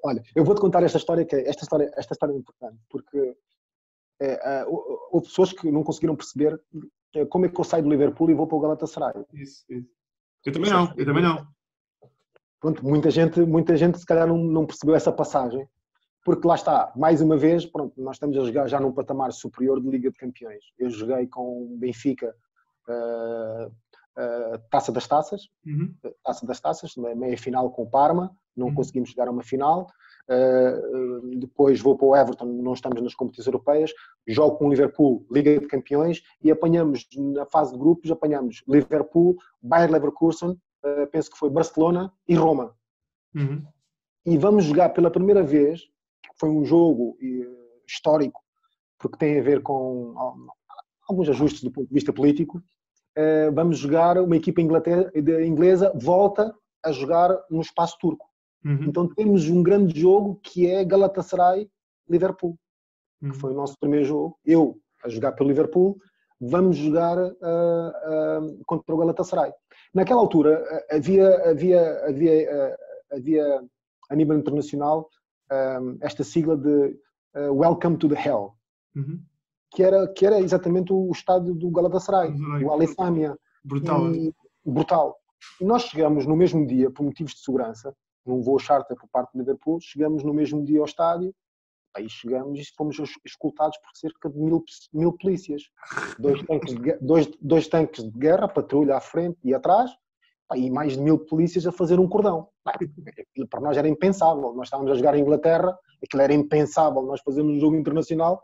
Olha, eu vou-te contar esta história, que esta história é importante, porque houve pessoas que não conseguiram perceber como é que eu saio do Liverpool e vou para o Galatasaray. Isso. Eu também não. Pronto, muita gente se calhar não percebeu essa passagem, porque lá está, mais uma vez, pronto, nós estamos a jogar já num patamar superior de Liga de Campeões. Eu joguei com o Benfica Taça das Taças, meia final com o Parma, não conseguimos chegar a uma final. Depois vou para o Everton, não estamos nas competições europeias, jogo com o Liverpool, Liga de Campeões, e apanhamos na fase de grupos, Liverpool, Bayer Leverkusen, penso que foi Barcelona e Roma. E vamos jogar pela primeira vez, foi um jogo histórico, porque tem a ver com alguns ajustes do ponto de vista político. Vamos jogar, uma equipa inglesa volta a jogar no espaço turco. Então temos um grande jogo que é Galatasaray-Liverpool, que foi o nosso primeiro jogo. Eu a jogar pelo Liverpool, vamos jogar contra o Galatasaray. Naquela altura havia a nível internacional esta sigla de Welcome to the Hell. Que era exatamente o estádio do Galatasaray, o Al Islâmia. Brutal. E nós chegamos no mesmo dia, por motivos de segurança, num voo charter por parte do Liverpool, chegamos no mesmo dia ao estádio, aí chegamos e fomos escoltados por cerca de 1000 polícias. Dois tanques de guerra, patrulha à frente e atrás, e mais de 1000 polícias a fazer um cordão. Aquilo para nós era impensável. Nós estávamos a jogar em Inglaterra, aquilo era impensável. Nós fazemos um jogo internacional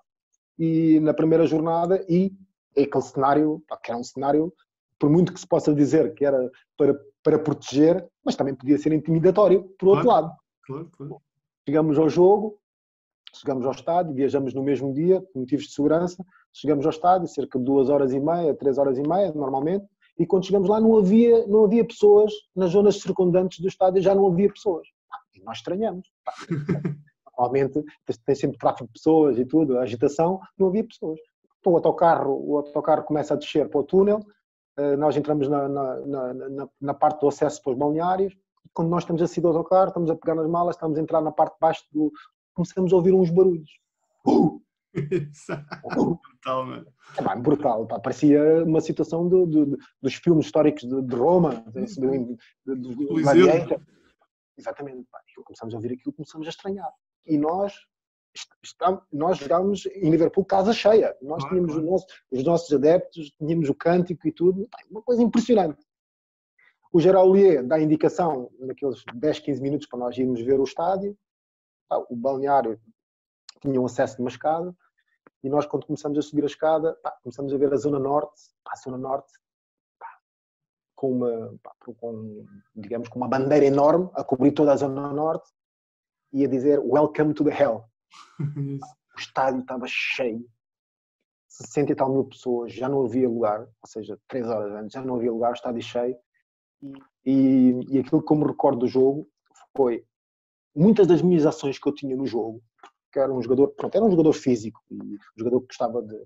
e na primeira jornada e aquele cenário, que era um cenário, por muito que se possa dizer que era para proteger, mas também podia ser intimidatório, por outro lado. Claro. Chegamos ao jogo, chegamos ao estádio, viajamos no mesmo dia, por motivos de segurança, chegamos ao estádio, cerca de 2h30, 3h30, normalmente, e quando chegamos lá não havia pessoas, nas zonas circundantes do estádio já não havia pessoas. E nós estranhamos. Normalmente tem sempre tráfego de pessoas e tudo, a agitação, não havia pessoas. Então o autocarro começa a descer para o túnel, nós entramos na parte do acesso para os balneários, e quando nós estamos a sair do autocarro, estamos a pegar nas malas, estamos a entrar na parte de baixo, começamos a ouvir uns barulhos. Brutal, mano. Brutal, parecia uma situação dos filmes históricos de Roma, do Gladiator. Exatamente, começamos a ouvir aquilo, começamos a estranhar. E nós jogávamos em Liverpool casa cheia. Nós tínhamos os nossos adeptos, tínhamos o cântico e tudo. Uma coisa impressionante. O Geraulier dá indicação, naqueles 10, 15 minutos para nós irmos ver o estádio. O balneário tinha um acesso de uma escada. E nós, quando começamos a subir a escada, começamos a ver a Zona Norte. A Zona Norte com uma bandeira enorme a cobrir toda a Zona Norte e a dizer Welcome to the Hell. O estádio estava cheio, 60 e tal mil pessoas, já não havia lugar, ou seja, 3 horas antes já não havia lugar, o estádio cheio. E aquilo que eu me recordo do jogo foi muitas das minhas ações que eu tinha no jogo, que era um jogador físico, um jogador que gostava de,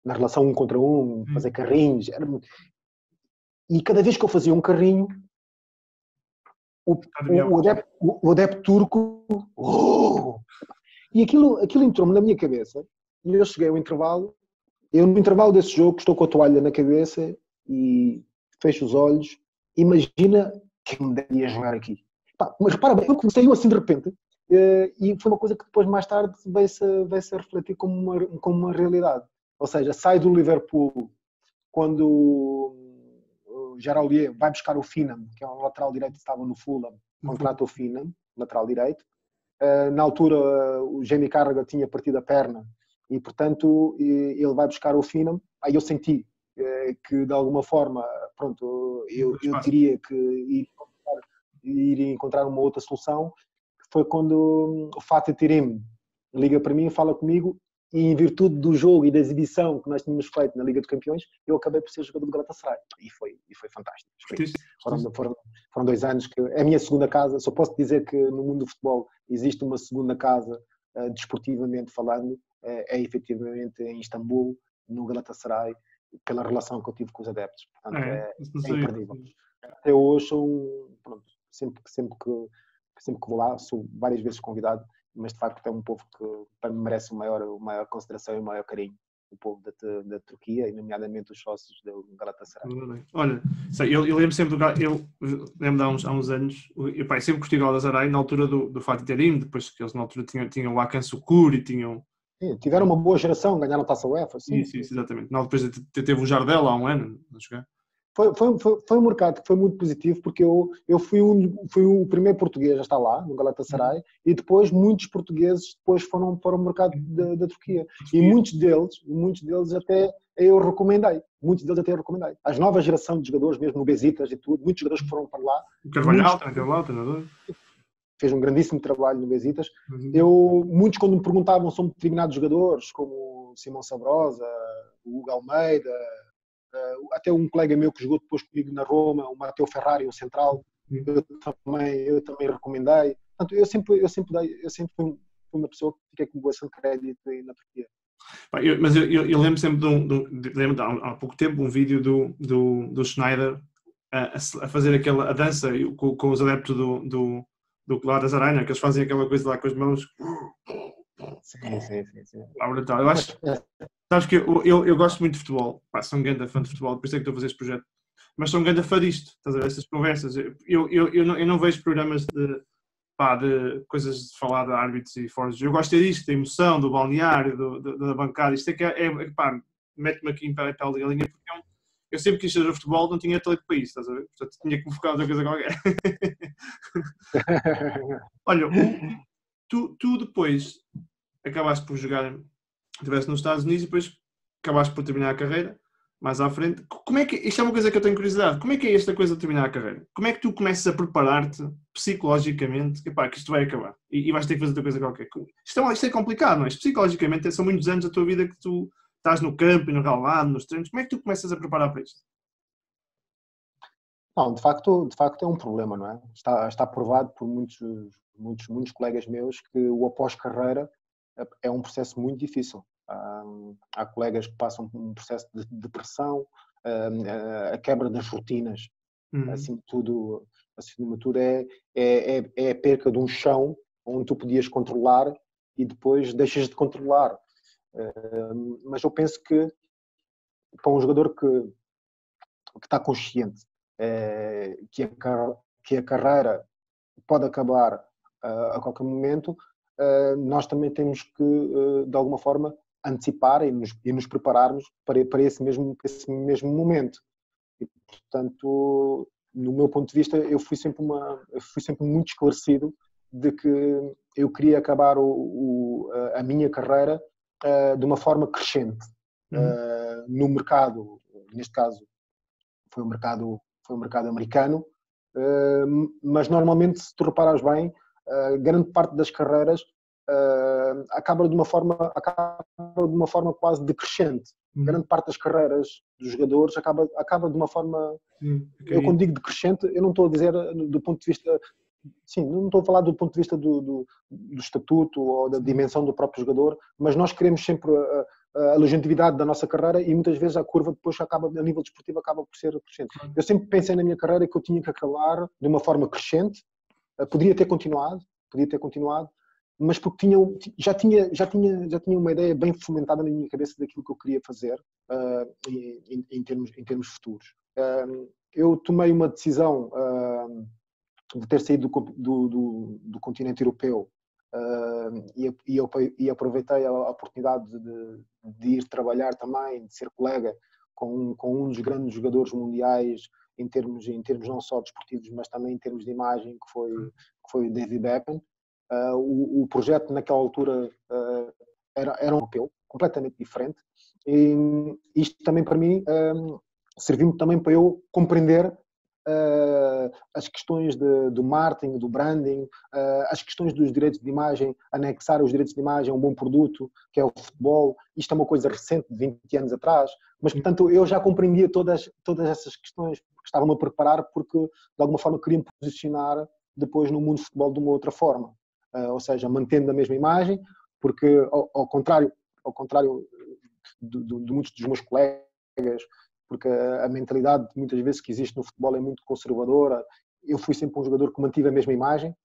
na relação 1 contra 1, fazer carrinhos, e cada vez que eu fazia um carrinho, o adepto turco, e aquilo entrou-me na minha cabeça, e eu cheguei ao intervalo, no intervalo desse jogo estou com a toalha na cabeça e fecho os olhos, imagina que me daria jogar aqui. Mas repara bem, eu comecei assim de repente, e foi uma coisa que depois mais tarde veio-se a refletir como uma realidade. Ou seja, sai do Liverpool quando o Geraulier vai buscar o Finham, que é um lateral direito que estava no Fulham, contrata o Finham, lateral direito. Na altura o Jamie Carragher tinha partido a perna e portanto ele vai buscar o Finham. Aí eu senti que de alguma forma eu teria que ir encontrar uma outra solução. Foi quando o Fatih Terim liga para mim e fala comigo, e em virtude do jogo e da exibição que nós tínhamos feito na Liga dos Campeões, eu acabei por ser jogador do Galatasaray. E foi fantástico. Foram 2 anos que é a minha segunda casa. Só posso dizer que no mundo do futebol existe uma segunda casa, desportivamente falando, é efetivamente em Istambul, no Galatasaray, pela relação que eu tive com os adeptos. Portanto, é imperdível. Até hoje, sempre que vou lá, sou várias vezes convidado, mas de facto é um povo que para mim merece maior consideração e maior carinho, o povo da Turquia, e nomeadamente os sócios do Galatasaray. Olha, eu lembro sempre lembro há uns anos, eu sempre curti o Galatasaray na altura do Fatih Terim, depois que eles na altura tinham o Hakan Şükür e tinham... Sim, tiveram uma boa geração, ganharam a Taça UEFA. Sim, exatamente. Depois teve o Jardel há um ano a jogar. Foi um mercado que foi muito positivo, porque eu fui o primeiro português a estar lá, no Galatasaray, e depois muitos portugueses depois foram para o mercado da Turquia. E muitos deles até eu recomendei. As novas gerações de jogadores, mesmo no Besiktas e tudo, muitos jogadores que foram para lá. O Carvalhal, treinador. Fez um grandíssimo trabalho no Besiktas. Muitos, quando me perguntavam sobre determinados jogadores, como o Simão Sabrosa, o Hugo Almeida, até um colega meu que jogou depois comigo na Roma, o Matteo Ferrari, o central, eu também recomendei. Portanto, eu sempre fui uma pessoa que fiquei com bastante crédito na Turquia. Mas eu lembro sempre lembro há pouco tempo um vídeo do Schneider a fazer a dança com os adeptos do Galatasaray, que eles fazem aquela coisa lá com as mãos. Sim. Brutal. Eu acho, sabes que eu gosto muito de futebol, sou um grande fã de futebol, por isso é que estou a fazer este projeto, mas sou um grande fã disto, estás a ver, estas conversas. Eu não vejo programas de coisas de falar de árbitros e fora. Eu gosto disto, da emoção, do balneário, da bancada. Isto é que mete-me aqui em pele de galinha, porque eu sempre quis fazer futebol, não tinha talento para isso, estás a ver? Portanto, tinha que me focar outra coisa qualquer. Olha, tu depois acabaste por jogar, estiveste nos Estados Unidos e depois acabaste por terminar a carreira, mais à frente. Como é que, isto é uma coisa que eu tenho curiosidade, como é que é esta coisa de terminar a carreira? Como é que tu começas a preparar-te psicologicamente, epá, que isto vai acabar e vais ter que fazer outra coisa qualquer? Isto é complicado, não é? Psicologicamente são muitos anos da tua vida que tu estás no campo e no relvado, nos treinos. Como é que tu começas a preparar para isto? Não, de facto é um problema, não é? Está provado por muitos colegas meus que o após-carreira é um processo muito difícil. Há colegas que passam por um processo de depressão, a quebra das rotinas, acima de tudo é a perca de um chão onde tu podias controlar e depois deixas de controlar. Mas eu penso que para um jogador que está consciente que a carreira pode acabar a qualquer momento, nós também temos que, de alguma forma, antecipar e nos prepararmos para esse mesmo momento. E, portanto, no meu ponto de vista, eu fui sempre muito esclarecido de que eu queria acabar a minha carreira de uma forma crescente. No mercado, neste caso, foi um mercado americano, mas normalmente, se tu reparas bem, grande parte das carreiras acaba de uma forma quase decrescente. Grande parte das carreiras dos jogadores acaba de uma forma, eu quando digo decrescente, eu não estou a dizer do ponto de vista, sim, não estou a falar do ponto de vista do estatuto ou da dimensão do próprio jogador, mas nós queremos sempre a longevidade da nossa carreira e muitas vezes a curva depois acaba, a nível desportivo, acaba por ser crescente. Eu sempre pensei na minha carreira que eu tinha que acabar de uma forma crescente, podia ter continuado, mas porque já tinha uma ideia bem fomentada na minha cabeça daquilo que eu queria fazer em termos futuros. Eu tomei uma decisão de ter saído do continente europeu e aproveitei a oportunidade de ir trabalhar também, de ser colega com um dos grandes jogadores mundiais em termos não só desportivos, mas também em termos de imagem, que foi o David Beckham. O projeto naquela altura era um europeu, completamente diferente, e isto também para mim serviu-me também para eu compreender as questões do marketing, do branding, as questões dos direitos de imagem, anexar os direitos de imagem a um bom produto, que é o futebol. Isto é uma coisa recente, de 20 anos atrás, mas, portanto, eu já compreendia todas essas questões, porque estava-me a preparar, porque, de alguma forma, queria me posicionar depois no mundo do futebol de uma outra forma. Ou seja, mantendo a mesma imagem, porque, ao contrário de muitos dos meus colegas, porque a mentalidade muitas vezes que existe no futebol é muito conservadora. Eu fui sempre um jogador que mantive a mesma imagem.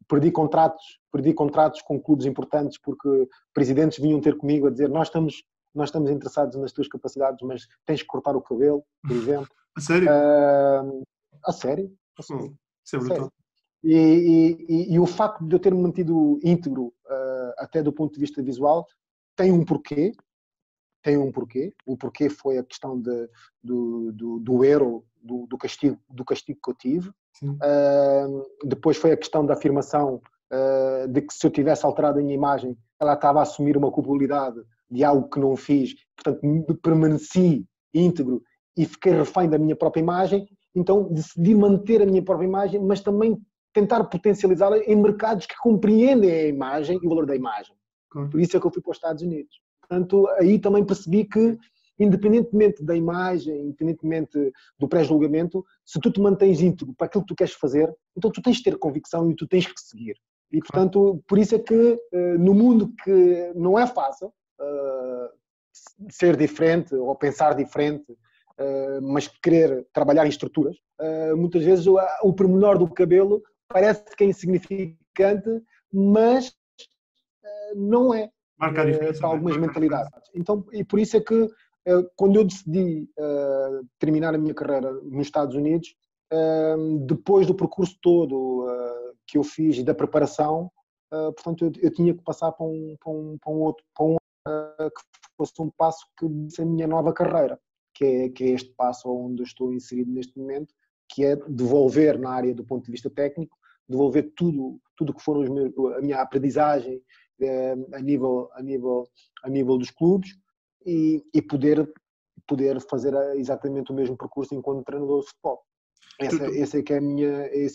Perdi contratos com clubes importantes porque presidentes vinham ter comigo a dizer nós estamos interessados nas tuas capacidades, mas tens que cortar o cabelo, por exemplo. A sério? A sério? Isso é brutal. E o facto de eu ter-me mantido íntegro até do ponto de vista visual tem um porquê. O porquê foi a questão do erro, do castigo que eu tive. Depois foi a questão da afirmação de que se eu tivesse alterado a minha imagem, ela estava a assumir uma culpabilidade de algo que não fiz. Portanto, permaneci íntegro e fiquei refém da minha própria imagem. Então, decidi manter a minha própria imagem, mas também tentar potencializá-la em mercados que compreendem a imagem e o valor da imagem. Por isso é que eu fui para os Estados Unidos. Portanto, aí também percebi que, independentemente da imagem, independentemente do pré-julgamento, se tu te mantens íntegro para aquilo que tu queres fazer, então tu tens de ter convicção e tu tens que seguir. E, portanto, por isso é que no mundo que não é fácil ser diferente ou pensar diferente, mas querer trabalhar em estruturas, muitas vezes o pormenor do cabelo parece que é insignificante, mas não é. Marca a diferença, para algumas mentalidades. Então, e por isso é que quando eu decidi terminar a minha carreira nos Estados Unidos, depois do percurso todo que eu fiz e da preparação, portanto eu tinha que passar para um outro que fosse um passo que disse a minha nova carreira. que é este passo onde eu estou inserido neste momento, que é devolver na área do ponto de vista técnico, devolver tudo que foram a minha aprendizagem a nível dos clubes e poder fazer exatamente o mesmo percurso enquanto treinador de futebol. Esse é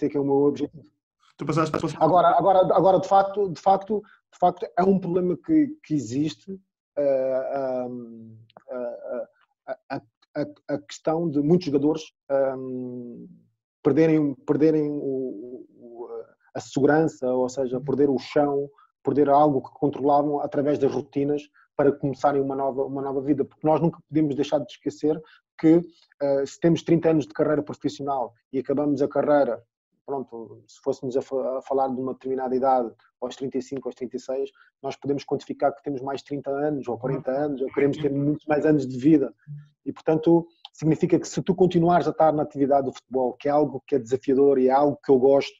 que é o meu objetivo. Tu passaste... Agora de facto é um problema que existe, a questão de muitos jogadores perderem a segurança, ou seja, perder o chão, perder algo que controlavam através das rotinas para começarem uma nova vida, porque nós nunca podemos deixar de esquecer que se temos 30 anos de carreira profissional e acabamos a carreira, pronto, se fôssemos a falar de uma determinada idade, aos 35, aos 36, nós podemos quantificar que temos mais 30 anos, ou 40 anos, ou queremos ter muitos mais anos de vida. E, portanto, significa que se tu continuares a estar na atividade do futebol, que é algo que é desafiador e é algo que eu gosto,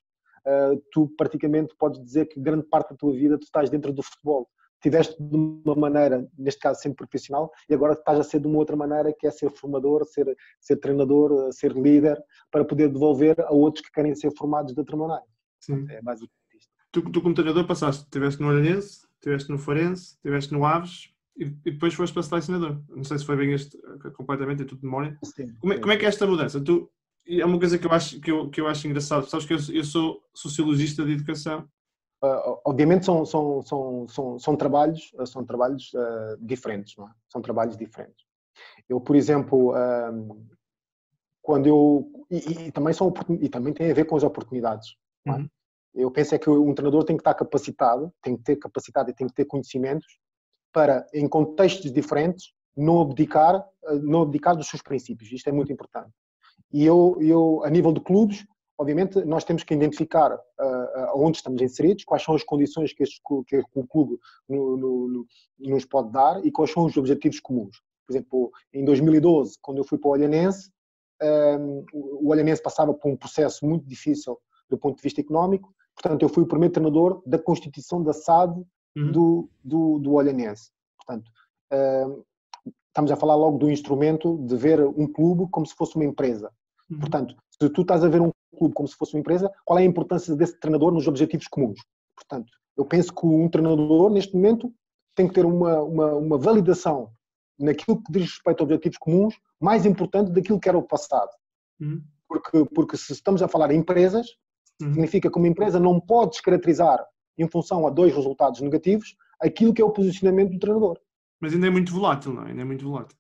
tu praticamente podes dizer que grande parte da tua vida tu estás dentro do futebol. Tiveste de uma maneira, neste caso sempre profissional, e agora estás a ser de uma outra maneira, que é ser formador, ser treinador, ser líder, para poder devolver a outros que querem ser formados de outra maneira. Sim. É basicamente isto. Tu como treinador passaste, estiveste no Olhanense, estiveste no Farense, estiveste no Aves e depois foste para selecionador. Não sei se foi bem completamente, é tudo de memória. Sim, como é que é esta mudança? É uma coisa que eu acho engraçado. Sabes que eu sou sociologista de educação. Obviamente são trabalhos diferentes, não é? São trabalhos diferentes. Eu, por exemplo, quando eu... E também tem a ver com as oportunidades. Não é? Eu penso que um treinador tem que estar capacitado, tem que ter capacidade e tem que ter conhecimentos para, em contextos diferentes, não abdicar dos seus princípios. Isto é muito importante. E eu a nível de clubes, obviamente, nós temos que identificar onde estamos inseridos, quais são as condições que o clube nos pode dar e quais são os objetivos comuns. Por exemplo, em 2012, quando eu fui para o Olhanense, o Olhanense passava por um processo muito difícil do ponto de vista económico, portanto, eu fui o primeiro treinador da constituição da SAD do Olhanense. Portanto, estamos a falar logo do instrumento de ver um clube como se fosse uma empresa. Portanto, se tu estás a ver um clube como se fosse uma empresa, qual é a importância desse treinador nos objetivos comuns? Portanto, eu penso que um treinador, neste momento, tem que ter uma validação naquilo que diz respeito a objetivos comuns, mais importante daquilo que era o passado. Porque se estamos a falar em empresas, significa que uma empresa não pode descaracterizar, em função a 2 resultados negativos, aquilo que é o posicionamento do treinador. Mas ainda é muito volátil, não é? Ainda é muito volátil.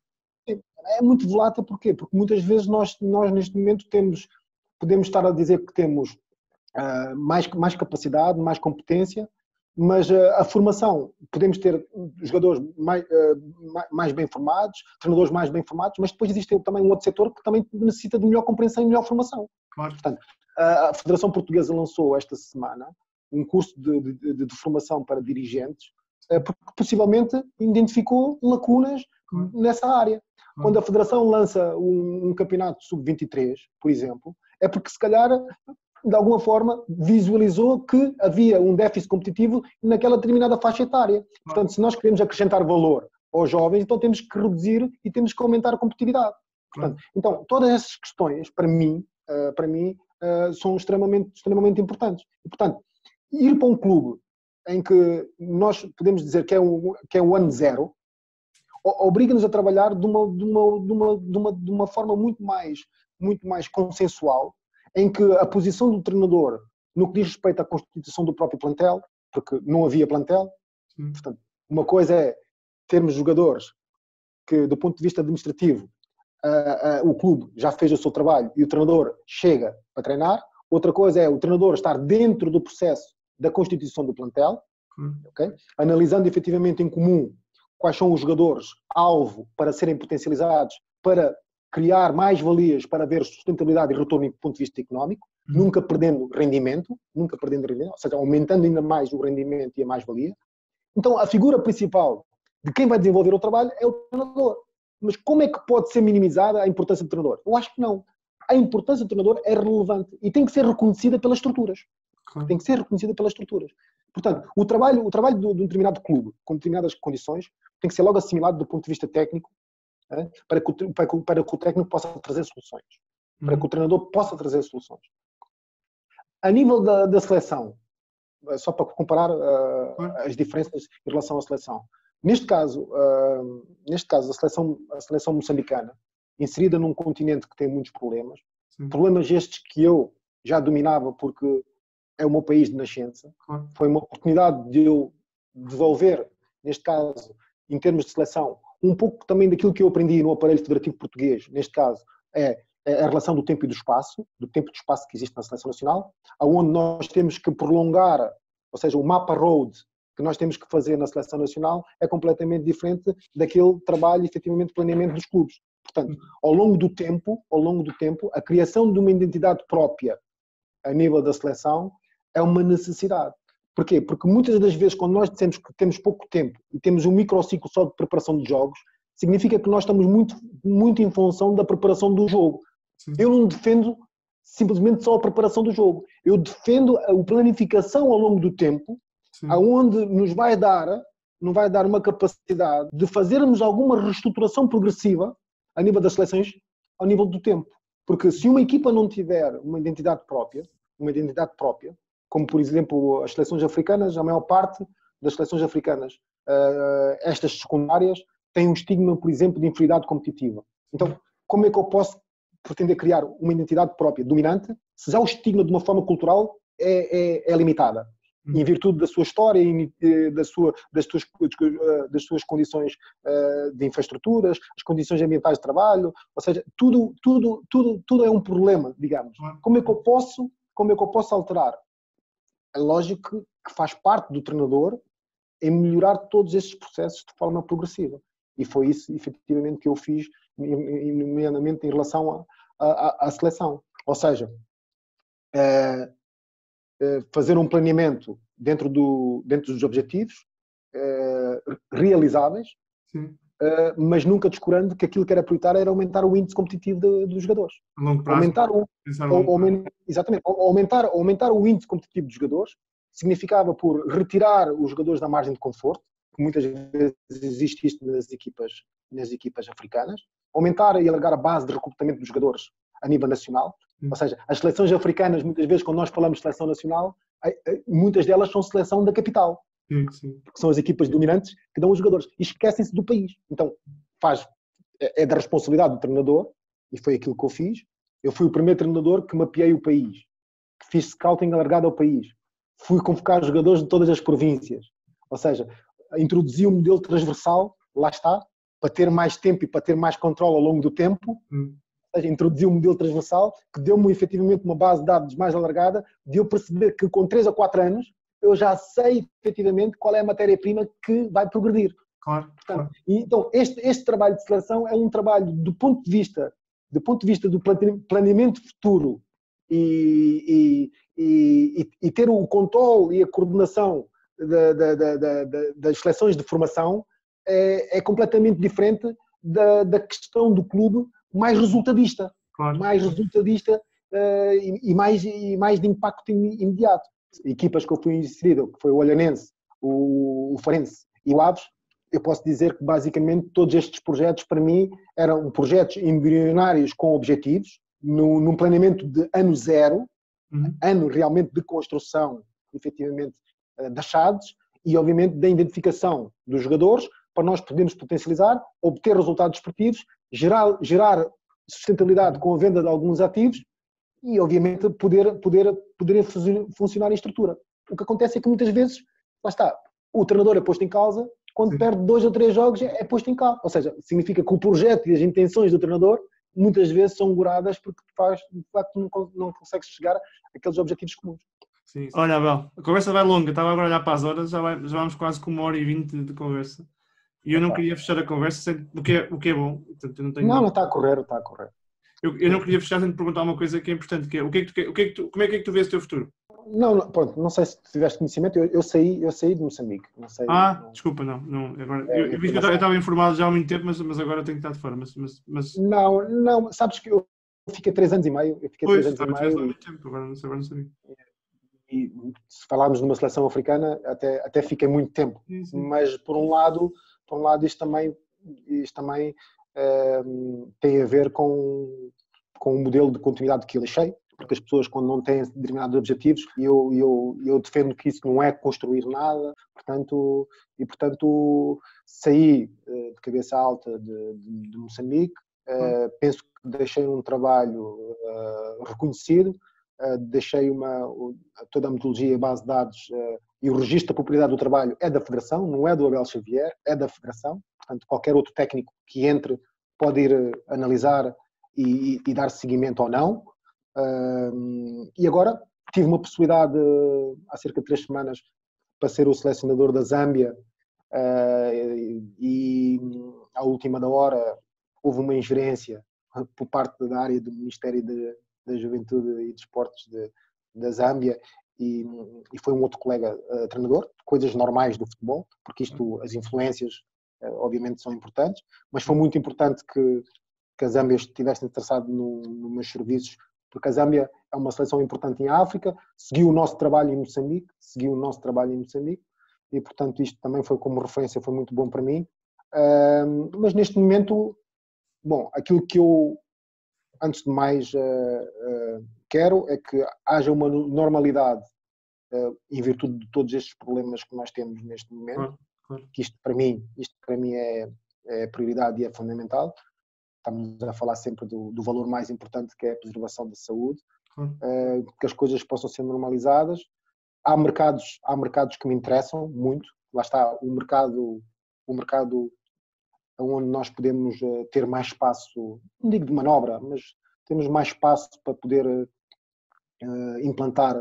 É muito volátil, porquê? Porque muitas vezes nós neste momento podemos estar a dizer que temos mais capacidade, mais competência, mas a formação, podemos ter jogadores mais bem formados, treinadores mais bem formados, mas depois existe também um outro setor que também necessita de melhor compreensão e melhor formação. Claro. Portanto, a Federação Portuguesa lançou esta semana um curso de formação para dirigentes, porque possivelmente identificou lacunas nessa área. Quando a Federação lança um campeonato sub-23, por exemplo, é porque se calhar, de alguma forma, visualizou que havia um déficit competitivo naquela determinada faixa etária. Portanto, se nós queremos acrescentar valor aos jovens, então temos que reduzir e temos que aumentar a competitividade. Portanto, então, todas essas questões, para mim são extremamente importantes. E, portanto, ir para um clube em que nós podemos dizer que é o ano zero, obriga-nos a trabalhar de uma forma muito mais consensual, em que a posição do treinador, no que diz respeito à constituição do próprio plantel, porque não havia plantel, portanto, uma coisa é termos jogadores que, do ponto de vista administrativo, o clube já fez o seu trabalho e o treinador chega para treinar. Outra coisa é o treinador estar dentro do processo da constituição do plantel, okay? Analisando efetivamente em comum quais são os jogadores alvo para serem potencializados, para criar mais valias, para haver sustentabilidade e retorno do ponto de vista económico, nunca perdendo rendimento, ou seja, aumentando ainda mais o rendimento e a mais-valia. Então, a figura principal de quem vai desenvolver o trabalho é o treinador. Mas como é que pode ser minimizada a importância do treinador? Eu acho que não. A importância do treinador é relevante e tem que ser reconhecida pelas estruturas. Tem que ser reconhecida pelas estruturas. Portanto, o trabalho de um determinado clube, com determinadas condições, tem que ser logo assimilado do ponto de vista técnico para que o técnico possa trazer soluções, para que o treinador possa trazer soluções. A nível da seleção, só para comparar as diferenças em relação à seleção. Neste caso a seleção moçambicana, inserida num continente que tem muitos problemas, problemas estes que eu já dominava porque é o meu país de nascença, foi uma oportunidade de eu desenvolver, neste caso, em termos de seleção, um pouco também daquilo que eu aprendi no aparelho federativo português, neste caso, é a relação do tempo e do espaço que existe na seleção nacional, onde nós temos que prolongar, ou seja, o mapa road que nós temos que fazer na seleção nacional é completamente diferente daquele trabalho, efetivamente, de planeamento dos clubes. Portanto, ao longo do tempo, a criação de uma identidade própria a nível da seleção é uma necessidade. Porquê? Porque muitas das vezes, quando nós dizemos que temos pouco tempo e temos um microciclo só de preparação de jogos, significa que nós estamos muito em função da preparação do jogo. Sim. Eu não defendo simplesmente só a preparação do jogo. Eu defendo a planificação ao longo do tempo, aonde nos vai dar uma capacidade de fazermos alguma reestruturação progressiva a nível das seleções, ao nível do tempo. Porque se uma equipa não tiver uma identidade própria, como por exemplo as seleções africanas, a maior parte das seleções africanas, estas secundárias, têm um estigma, por exemplo, de inferioridade competitiva. Então, como é que eu posso pretender criar uma identidade própria, dominante, se já o estigma de uma forma cultural é limitada? Em virtude da sua história, das suas condições de infraestruturas, as condições ambientais de trabalho, ou seja, tudo é um problema, digamos. Como é que eu posso alterar? É lógico que faz parte do treinador em melhorar todos estes processos de forma progressiva. E foi isso, efetivamente, que eu fiz, nomeadamente em relação à seleção. Ou seja, fazer um planeamento dentro dos objetivos realizáveis, mas nunca descurando que aquilo que era prioritário era aumentar o índice competitivo dos jogadores. A longo prazo. Aumentar o índice competitivo dos jogadores significava por retirar os jogadores da margem de conforto, que muitas vezes existe isto nas equipas africanas, aumentar e alargar a base de recrutamento dos jogadores a nível nacional. Ou seja, as seleções africanas, muitas vezes, quando nós falamos de seleção nacional, muitas delas são seleção da capital. Porque são as equipas dominantes que dão os jogadores. E esquecem-se do país. Então, é da responsabilidade do treinador, e foi aquilo que eu fiz. Eu fui o primeiro treinador que mapeei o país, que fiz scouting alargado ao país. Fui convocar jogadores de todas as províncias. Ou seja, introduzi um modelo transversal, lá está, para ter mais tempo e para ter mais controle ao longo do tempo. Ou seja, introduzi um modelo transversal que deu-me efetivamente uma base de dados mais alargada, de eu perceber que com 3 ou 4 anos eu já sei efetivamente qual é a matéria-prima que vai progredir. Claro. Portanto, então, este trabalho de seleção é um trabalho do ponto de vista do planeamento futuro e ter o controle e a coordenação das seleções de formação é completamente diferente da questão do clube mais resultadista, e mais de impacto imediato. Equipas que eu fui inserido, que foi o Olhanense, o Farense e o Aves, eu posso dizer que basicamente todos estes projetos para mim eram projetos embrionários com objetivos, num planeamento de ano zero, ano realmente de construção, efetivamente, das SADs e obviamente da identificação dos jogadores para nós podermos potencializar, obter resultados esportivos, gerar sustentabilidade com a venda de alguns ativos e, obviamente, poder funcionar em estrutura. O que acontece é que muitas vezes, lá está, o treinador é posto em causa, quando perde 2 ou 3 jogos é posto em causa. Ou seja, significa que o projeto e as intenções do treinador muitas vezes são goradas porque de facto não consegue chegar àqueles objetivos comuns. Sim. Olha, Abel, a conversa vai longa, estava agora a olhar para as horas, já vamos quase com 1h20 de conversa. E eu não queria fechar a conversa, o que é bom. Portanto, eu não está a correr, está a correr. Eu não queria fechar sem te perguntar uma coisa que é importante, que é como é que tu vês o teu futuro? Pronto, não sei se tiveste conhecimento, eu saí de Moçambique. Não sei, desculpa, não. Agora, eu estava informado já há muito tempo, mas agora tenho que estar de fora. Não, sabes que eu fiquei 3 anos e meio. Pois, estava há muito tempo, agora não sabia. E se falarmos de uma seleção africana, até fiquei muito tempo. Sim. Mas por um lado isto também tem a ver com o modelo de continuidade que eu deixei, porque as pessoas, quando não têm determinados objetivos, eu defendo que isso não é construir nada, portanto saí de cabeça alta de Moçambique, penso que deixei um trabalho reconhecido, deixei toda a metodologia, a base de dados e o registro da propriedade do trabalho é da Federação, não é do Abel Xavier, é da Federação, portanto qualquer outro técnico que entre pode ir analisar e dar seguimento ou não. E agora tive uma possibilidade há cerca de 3 semanas para ser o selecionador da Zâmbia, e à última da hora houve uma ingerência por parte da área do Ministério da Juventude e Desportos da Zâmbia, e foi um outro colega treinador, coisas normais do futebol, porque as influências obviamente são importantes, mas foi muito importante que a Zâmbia estivesse interessado nos meus serviços, porque a Zâmbia é uma seleção importante em África, seguiu o nosso trabalho em Moçambique, e portanto isto também foi como referência, foi muito bom para mim. Mas neste momento, bom, aquilo que eu, antes de mais, quero é que haja uma normalidade em virtude de todos estes problemas que nós temos neste momento, que isto para mim é prioridade e é fundamental. Estamos a falar sempre do valor mais importante, que é a preservação da saúde, que as coisas possam ser normalizadas. Há mercados que me interessam muito. Lá está o mercado onde nós podemos ter mais espaço, não digo de manobra, mas temos mais espaço para poder implantar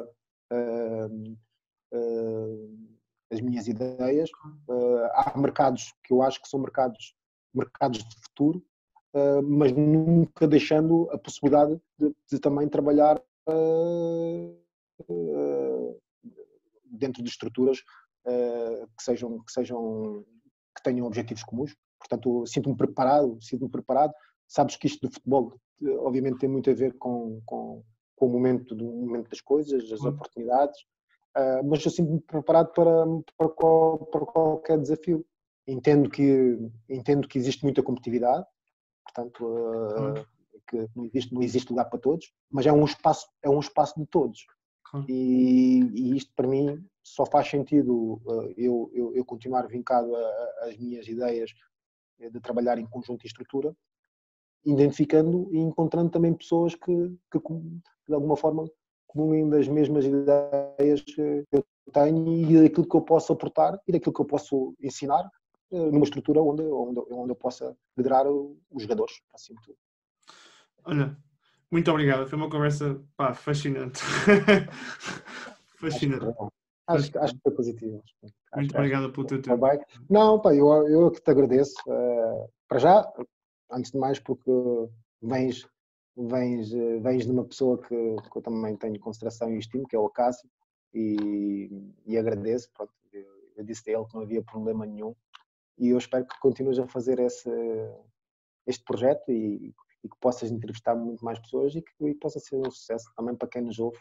as minhas ideias. Há mercados que eu acho que são mercados de futuro, mas nunca deixando a possibilidade de também trabalhar dentro de estruturas que tenham objetivos comuns. Portanto, sinto-me preparado. Sabes que isto do futebol obviamente tem muito a ver com o momento das coisas, das oportunidades, mas eu sinto-me preparado para qualquer desafio. Entendo que existe muita competitividade, portanto, que não existe lugar para todos, mas é um espaço de todos. E isto para mim só faz sentido eu continuar vincado às minhas ideias de trabalhar em conjunto e estrutura, identificando e encontrando também pessoas que de alguma forma comunguem das mesmas ideias que eu tenho e daquilo que eu posso aportar e daquilo que eu posso ensinar numa estrutura onde eu possa liderar os jogadores, assim tudo. Olha, muito obrigado, foi uma conversa fascinante. Fascinante. Acho que foi positivo. Muito obrigado pelo teu tempo. Não, pá, eu que te agradeço. Para já, antes de mais, porque vens de uma pessoa que eu também tenho consideração e estimo, que é o Acácio, e agradeço. Pronto, eu disse a ele que não havia problema nenhum, e eu espero que continues a fazer este projeto e que possas entrevistar muito mais pessoas e que possa ser um sucesso também para quem nos ouve,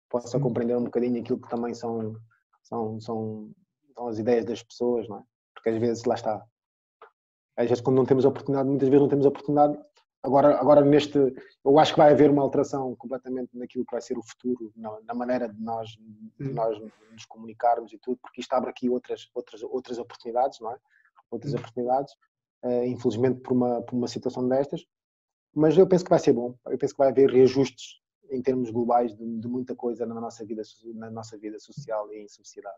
possa compreender um bocadinho aquilo que também são as ideias das pessoas, não é? Porque às vezes, lá está, às vezes quando não temos oportunidade, muitas vezes não temos oportunidade. Agora eu acho que vai haver uma alteração completamente naquilo que vai ser o futuro, na maneira de nós nos comunicarmos e tudo, porque isto abre aqui outras oportunidades, não é? Outras oportunidades, infelizmente por uma situação destas, mas eu penso que vai ser bom. Eu penso que vai haver reajustes em termos globais de muita coisa na nossa vida social e em sociedade.